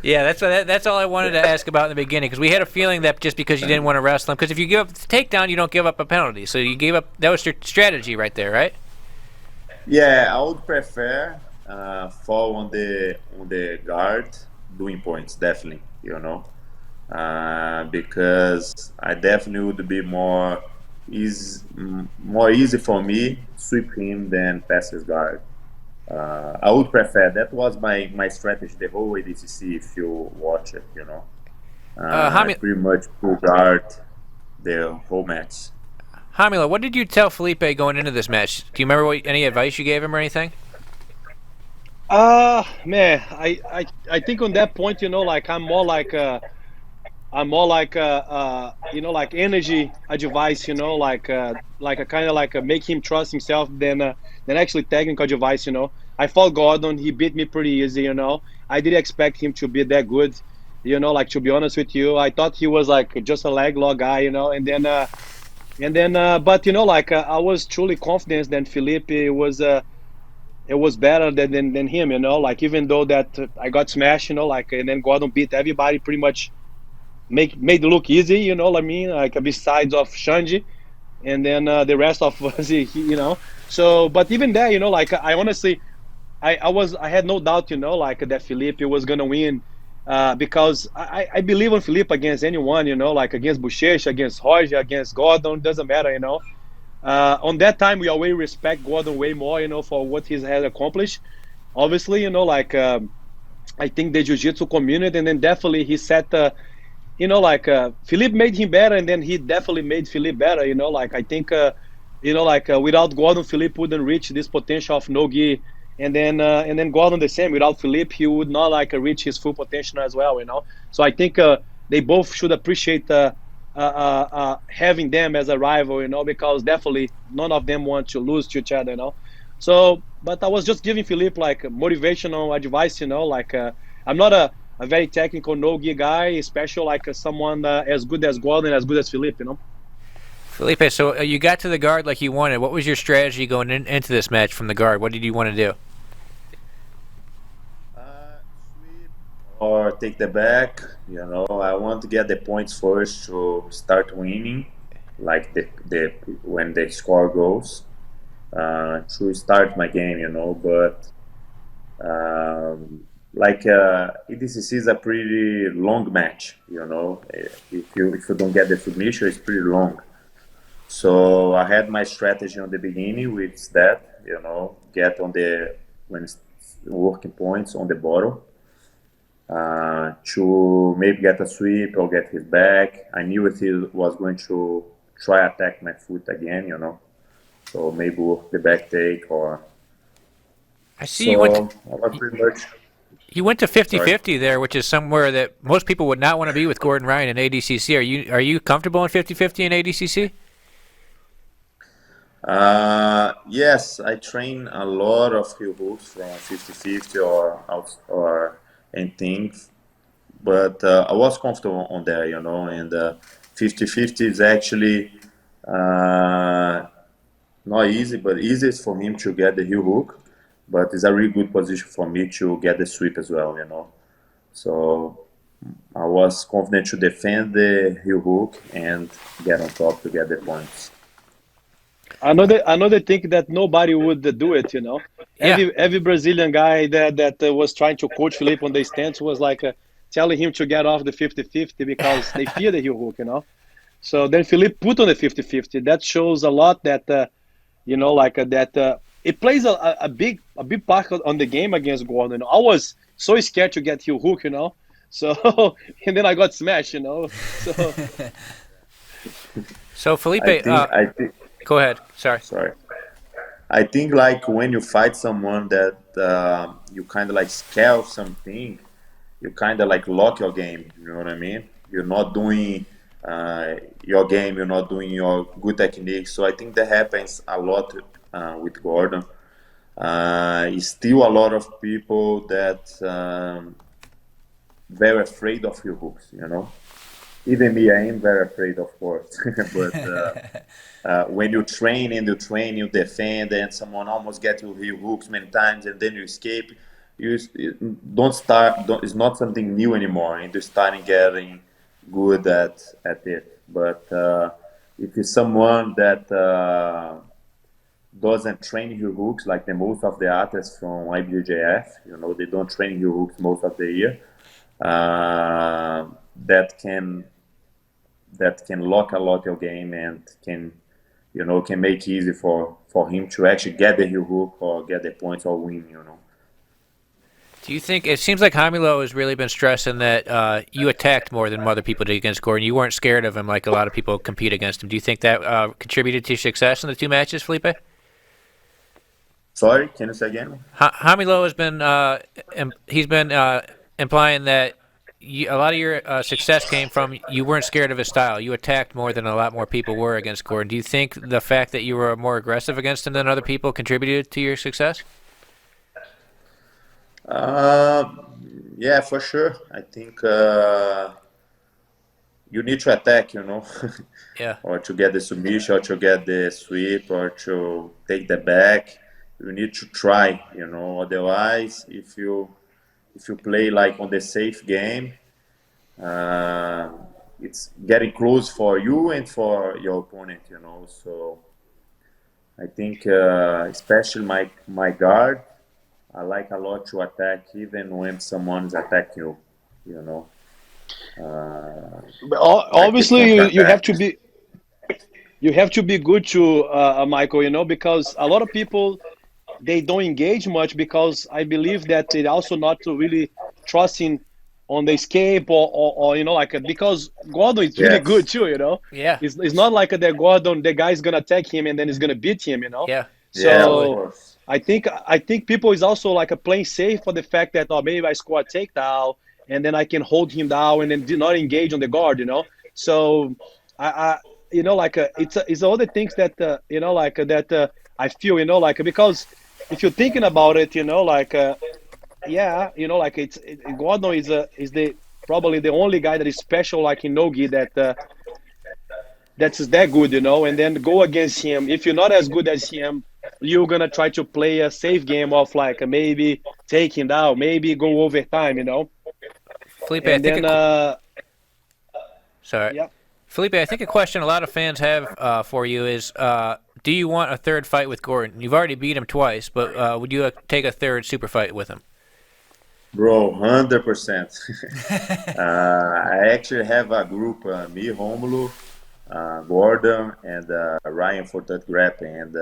Yeah, that's all I wanted to ask about in the beginning, because we had a feeling that just because you didn't want to wrestle him, because if you give up the takedown, you don't give up a penalty. So you gave up. That was your strategy right there, right? Yeah, I would prefer fall on the guard doing points, definitely. Because I definitely would be more easy for me sweep him than pass his guard. I would prefer. That was my strategy the whole ADCC. If you watch it, I pretty much pull guard the whole match. Romulo, what did you tell Felipe going into this match? Do you remember any advice you gave him or anything? Man, I think on that point, like I'm more like like energy advice, like a kind of like make him trust himself than actually technical advice. I fought Gordon, he beat me pretty easy. I didn't expect him to be that good. Like, to be honest with you, I thought he was like just a leg lock guy. And then but like I was truly confident that Felipe was it was better than him. Like, even though that I got smashed, like, and then Gordon beat everybody pretty much. Made it look easy, what I mean, like besides of Shanji, and then the rest of us, So, but even there, like I honestly, I had no doubt, like that Felipe was gonna win, because I believe on Felipe against anyone, like against Buchecha, against Roger, against Gordon, doesn't matter. On that time, we always respect Gordon way more, for what he has accomplished. Obviously, like I think the jiu-jitsu community, and then definitely he set like Philippe made him better, and then he definitely made Philippe better. Like I think, like without Gordon, Philippe wouldn't reach this potential of Nogi, and then Gordon the same. Without Philippe, he would not like reach his full potential as well. So I think they both should appreciate having them as a rival. Because definitely none of them want to lose to each other. So, but I was just giving Philippe like motivational advice. Like I'm not a very technical no-gi guy, especially like someone as good as Gordon, as good as Felipe. Felipe, so you got to the guard like you wanted. What was your strategy going into this match from the guard? What did you want to do? Sweep or take the back. I want to get the points first to start winning, like the when the score goes, to start my game. But like EDCC is a pretty long match. If you don't get the submission, it's pretty long. So I had my strategy on the beginning, with that, get on the when it's working points on the bottom, to maybe get a sweep or get his back. I knew if he was going to try attack my foot again, so maybe work the back take or. I see So you went to, I was pretty much you went to sorry. 50-50 there, which is somewhere that most people would not want to be with Gordon Ryan in ADCC. Are you comfortable in 50-50 in ADCC? Yes, I train a lot of heel hooks from 50-50 or anything, but I was comfortable on there, and 50-50 is actually uh, not easy, but easiest for him to get the heel hook, but it's a really good position for me to get the sweep as well. So I was confident to defend the heel hook and get on top to get the points. Another thing that nobody would do it. Yeah. Every Brazilian guy that was trying to coach Felipe on the stance was like telling him to get off the 50-50 because they fear the heel hook. So then Felipe put on the 50-50. That shows a lot that like that it plays a big part on the game against Gordon. I was so scared to get heel hook. So and then I got smashed. So So I Felipe, think I think go ahead. Sorry. sorry. I think like when you fight someone that you kind of like scale something, you kind of like lock your game. You know what I mean? You're not doing your game. You're not doing your good techniques. So I think that happens a lot with Gordon. Still a lot of people that very afraid of your hooks. Even me, I am very afraid, of course. But when you train and you train, you defend, and someone almost gets you heel hooks many times, and then you escape. You don't start. It's not something new anymore, and you're starting getting good at it. But if you're someone that doesn't train heel hooks like the most of the athletes from IBJJF, they don't train heel hooks most of the year. Uh, that can lock a lot your game and can make it easy for him to actually get the heel hook or get the points or win. Do you think it seems like Hamilo has really been stressing that you attacked more than other people did against Gordon? You weren't scared of him like a lot of people compete against him. Do you think that contributed to your success in the two matches, Felipe? Sorry, can you say again? Hamilo has been he's been implying that a lot of your success came from you weren't scared of his style. You attacked more than a lot more people were against Gordon. Do you think the fact that you were more aggressive against him than other people contributed to your success? Uh, yeah, for sure. I think you need to attack, Yeah. or to get the submission, or to get the sweep, or to take the back. You need to try, Otherwise, if you play like on the safe game, uh, it's getting close for you and for your opponent. So I think, especially my guard, I like a lot to attack even when someone's attacking you. You know, But like the obviously, you have counter-attack. to be good to Michael, because a lot of people they don't engage much because I believe that it also not to really trusting on the escape or like because Gordon is really good Yes. too, Yeah. It's not like that Gordon the guy's gonna attack him and then he's gonna beat him. Yeah. Yeah, of Absolutely. So course. I think people is also like a playing safe for the fact that maybe I score a takedown and then I can hold him down and then do not engage on the guard. So I like it's all the things that like that I feel like because if you're thinking about it, like yeah, like Gordon is the probably the only guy that is special like in Nogi that's that good, and then go against him. If you're not as good as him, you're gonna try to play a safe game of like maybe take him down, maybe go overtime. Felipe, I And think then sorry. yeah. Felipe, I think a question a lot of fans have for you is, do you want a third fight with Gordon? You've already beat him twice, but would you take a third super fight with him? Bro, 100%. I actually have a group, me, Romulo, Gordon, and Ryan for that grappling, and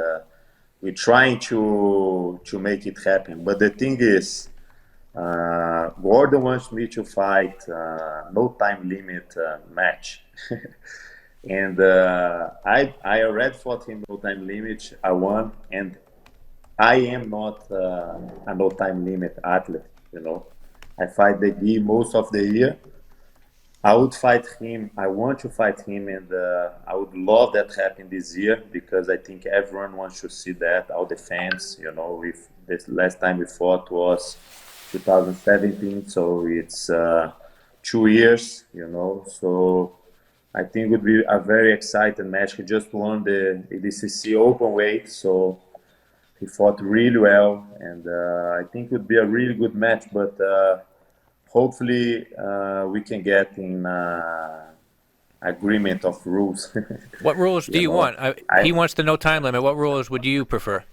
we're trying to make it happen. But the thing is, Gordon wants me to fight no time limit match, and I already fought him no time limit. I won, and I am not a no time limit athlete. You know, I fight the gi most of the year. I would fight him. I want to fight him, and I would love that happen this year because I think everyone wants to see that. All the fans, with this last time we fought was 2017, so it's 2 years, So I think it would be a very exciting match. He just won the ADCC open weight, so he fought really well, and I think it would be a really good match. But hopefully, we can get in agreement of rules. What rules do you you know, want? I He wants the no time limit. What rules would you prefer?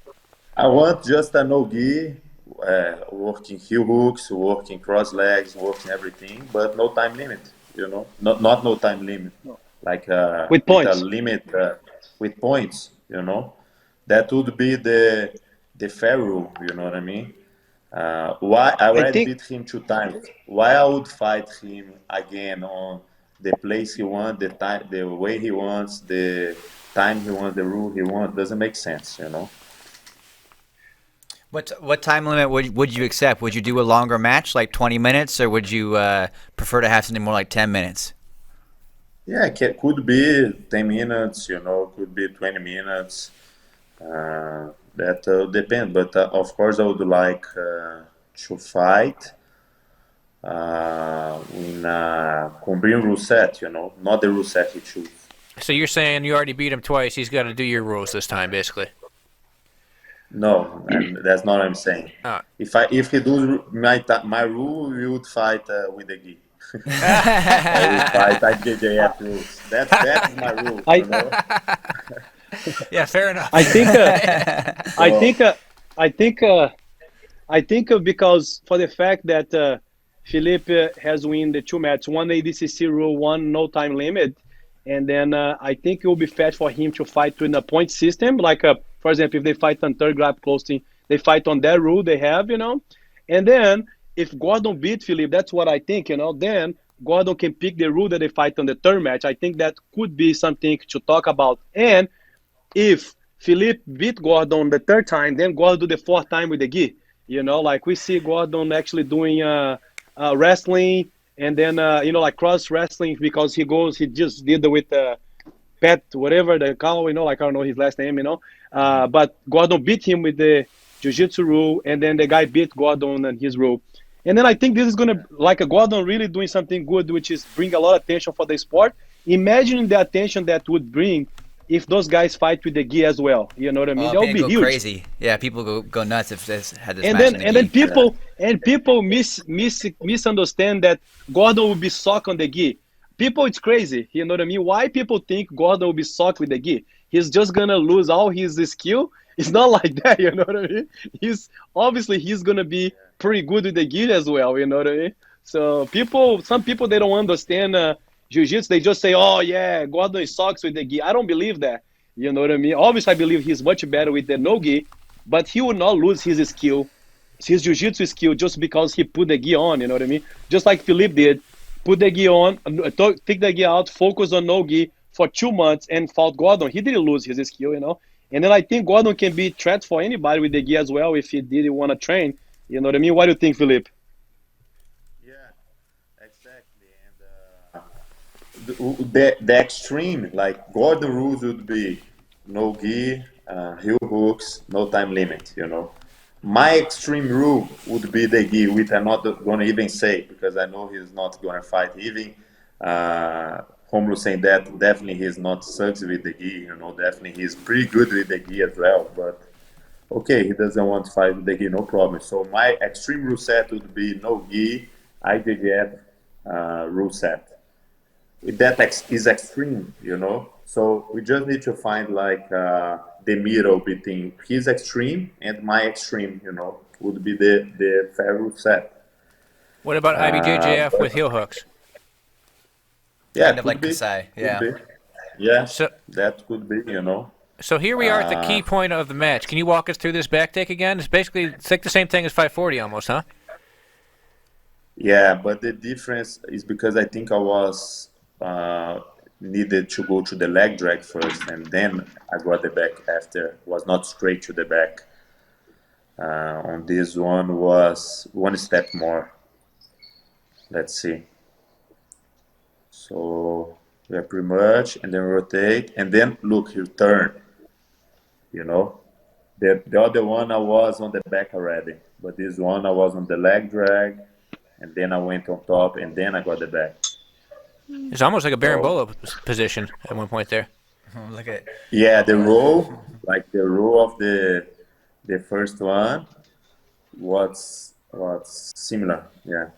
I want just a no gi, working heel hooks, working cross legs, working everything, but no time limit. Not no time limit, like With with a points. limit with points. That would be the fair rule. You know what I mean? Why I I already think beat him 2 times. Why I would fight him again on the place he wants, the time, the way he wants, the time he wants, the rule he wants? Doesn't make sense. What time limit would you accept? Would you do a longer match, like 20 minutes, or would you prefer to have something more like 10 minutes? Yeah, could be 10 minutes. Could be 20 minutes. That depends, but of course I would like to fight in combined rule set. Not the rule set he choose. So you're saying you already beat him twice. He's got to do your rules this time, basically. No, and that's not what I'm saying. Ah. If he do my rule, we would fight with the gi. I would fight IJJF rules. That's my rule. I Yeah, fair enough. I think I So think I think I think because for the fact that Felipe has won the two matches, one ADCC rule, one no time limit, and then I think it will be fair for him to fight in a point system. Like, for example, if they fight on third grab closing, they fight on that rule they have. And then if Gordon beat Felipe, that's what I think. Then Gordon can pick the rule that they fight on the third match. I think that could be something to talk about. And if Felipe beat Gordon the third time, then Gordon do the fourth time with the gi. Like we see Gordon actually doing wrestling and then like cross wrestling because he just did it with Pet whatever they call, like I don't know his last name. But Gordon beat him with the jiu-jitsu rule, and then the guy beat Gordon and his rule. And then I think this is gonna like a Gordon really doing something good, which is bring a lot of attention for the sport. Imagine the attention that would bring if those guys fight with the gi as well. You know what I mean? Oh, That would people be go huge. crazy. Yeah, people go nuts if this had this And match then in the and then gi. people misunderstand that Gordon will be sock on the gi. People, it's crazy. You know what I mean? Why people think Gordon will be sock with the gi? He's just gonna lose all his skill, It's not like that, you know what I mean? He's gonna be pretty good with the gi as well, you know what I mean? So some people they don't understand jiu-jitsu. They just say, "Oh yeah, Gordon sucks with the gi." I don't believe that. You know what I mean? Obviously, I believe he's much better with the no gi, but he will not lose his skill, his jiu-jitsu skill, just because he put the gi on. You know what I mean? Just like Felipe did, put the gi on, take the gi out, focus on no gi for 2 months, and fought Gordon. He didn't lose his skill, you know. And then I think Gordon can be threat for anybody with the gi as well if he did want to train. You know what I mean? What do you think, Felipe? Yeah, exactly. And the extreme, like Gordon rules would be no gi, heel hooks, no time limit, you know. My extreme rule would be the gi, which I'm not going to even say because I know he's not going to fight even. Romulo saying that definitely he's not sucks with the gi, you know, definitely he's pretty good with the gi as well, but okay, he doesn't want to fight with the gi, no problem. So my extreme rule set would be no gi, IJGF rule set. That is extreme, you know. So we just need to find like the middle between his extreme and my extreme, you know, would be the fair rule set. What about IBJJF with heel hooks? Yeah, Kind of like Kasai. could Yeah. be, yeah, So, that could be, you know. so here we are at the key point of the match. Can you walk us through this back take again? It's like the same thing as 540 almost, huh? Yeah, but the difference is because I think I was needed to go to the leg drag first, and then I got the back after. Was not straight to the back. On this one was one step more. Let's see. So yeah, pretty much, and then rotate, and then look, you turn. You know, the other one I was on the back already, but this one I was on the leg drag, and then I went on top, and then I got the back. It's almost like a So Berimbolo position at one point there. Look at yeah, the row, like the row of the first one was similar. Yeah,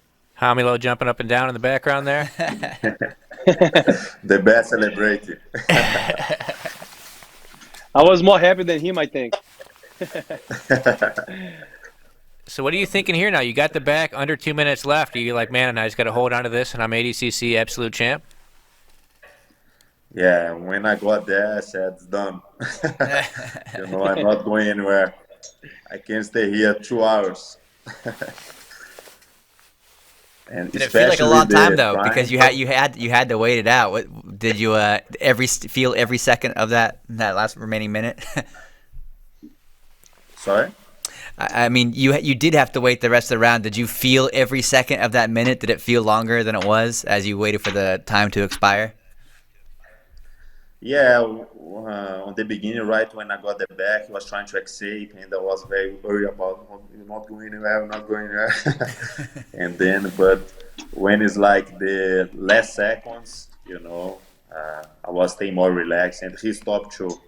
Hamilo jumping up and down in the background there. the best celebrated. I was more happy than him, I think. So what are you thinking here now? You got the back, under 2 minutes left. Are you like, man, and I just got to hold on to this, and I'm ADCC absolute champ? Yeah, when I got there, I said it's done. You know, I'm not going anywhere. I can stay here 2 hours. And Did it feel like a especially long time the though? Because you had to wait it out. What did you feel every second of that last remaining minute? Sorry? I mean, you did have to wait the rest of the round. Did you feel every second of that minute? Did it feel longer than it was as you waited for the time to expire? Yeah, on the beginning, right when I got the back, he was trying to escape, and I was very worried about "You're not going anywhere, I'm not going anywhere." And then, but when it's like the last seconds, you know, I was staying more relaxed, and he stopped to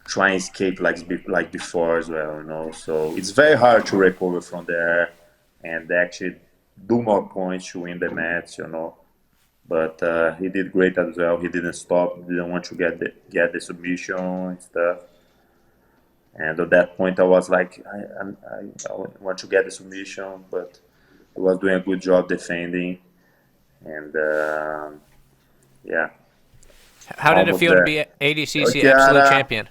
try and escape like before as well, you know. So it's very hard to recover from there and actually do more points to win the match, you know. But he did great as well. He didn't stop. Didn't want to get the submission and stuff. And at that point, I was like, I want to get the submission, but he was doing a good job defending. And yeah, How did it almost feel to there. be ADCC Okay, absolute champion?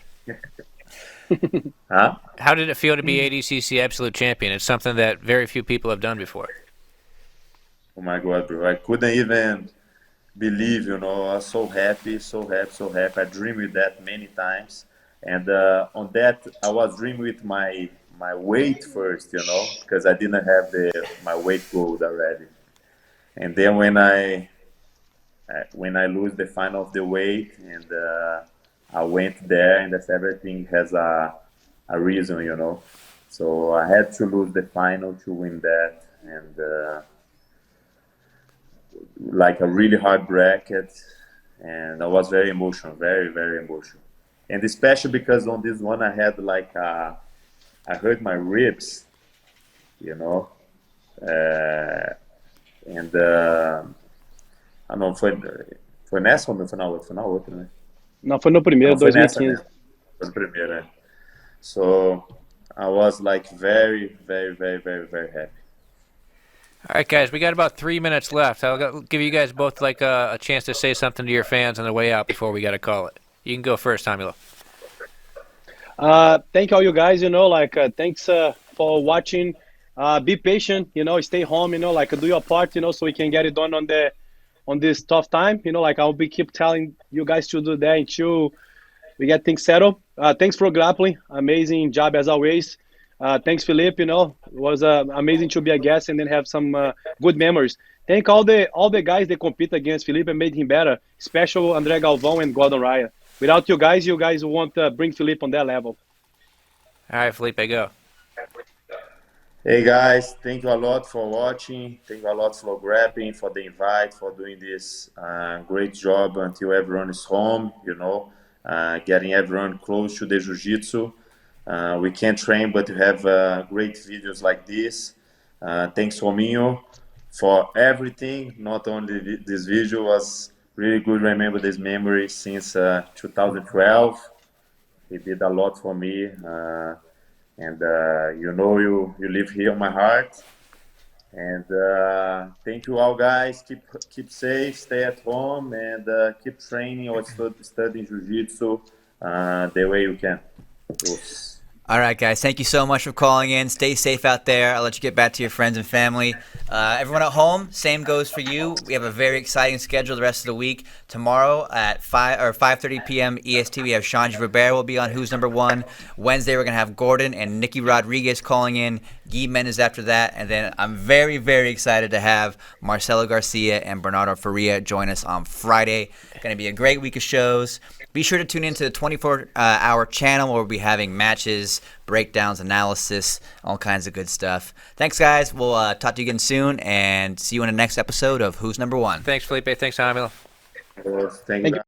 huh? How did it feel to be ADCC absolute champion? It's something that very few people have done before. Oh my God, bro! I couldn't even believe, you know. I was so happy, so happy, so happy. I dreamed with that many times, and on that I was dreaming with my weight first, you know, because I didn't have my weight gold already. And then when I lose the final of the weight, and I went there, and that's everything has a reason, you know. So I had to lose the final to win that, and like a really hard bracket, and I was very emotional, very very emotional, and especially because on this one I had like I hurt my ribs, you know, and ah não foi nessa ou foi na outra, né? Não, foi no primeiro, Não foi nessa, né? 2015. primeira. So I was like very, very, very, very, very happy. All right, guys, we got about 3 minutes left. I'll give you guys both like a chance to say something to your fans on the way out before we got to call it. You can go first, Romulo. Thank all you guys, thanks for watching. Be patient, stay home, do your part, so we can get it done on this tough time. I'll be keep telling you guys to do that until we get things settled. Thanks for grappling. Amazing job as always. Thanks, Felipe. It was amazing to be a guest and then have some good memories. Thank all the guys that compete against Felipe and made him better, especially André Galvão and Gordon Raya. Without you guys won't bring Felipe on that level. All right, Felipe, go. Hey guys, thank you a lot for watching. Thank you a lot for FloGrappling, for the invite, for doing this great job until everyone is home, getting everyone close to the jiu-jitsu. We can't train, but you have great videos like this. Thanks, Romulo, for everything. Not only this video was really good. Remember this memory since 2012. He did a lot for me. And you live here in my heart. And thank you all, guys. Keep safe, stay at home, and keep training or studying jiu-jitsu the way you can. All right, guys. Thank you so much for calling in. Stay safe out there. I'll let you get back to your friends and family. Everyone at home, same goes for you. We have a very exciting schedule the rest of the week. Tomorrow at 5:30 p.m. EST, we have Shanji Robert will be on Who's Number One. Wednesday, we're going to have Gordon and Nikki Rodriguez calling in. Guy Mendes after that. And then I'm very, very excited to have Marcelo Garcia and Bernardo Faria join us on Friday. Going to be a great week of shows. Be sure to tune into the 24-hour channel where we'll be having matches, breakdowns, analysis, all kinds of good stuff. Thanks, guys. We'll talk to you again soon, and see you in the next episode of Who's Number One. Thanks, Felipe. Thanks, Romulo. Thank you.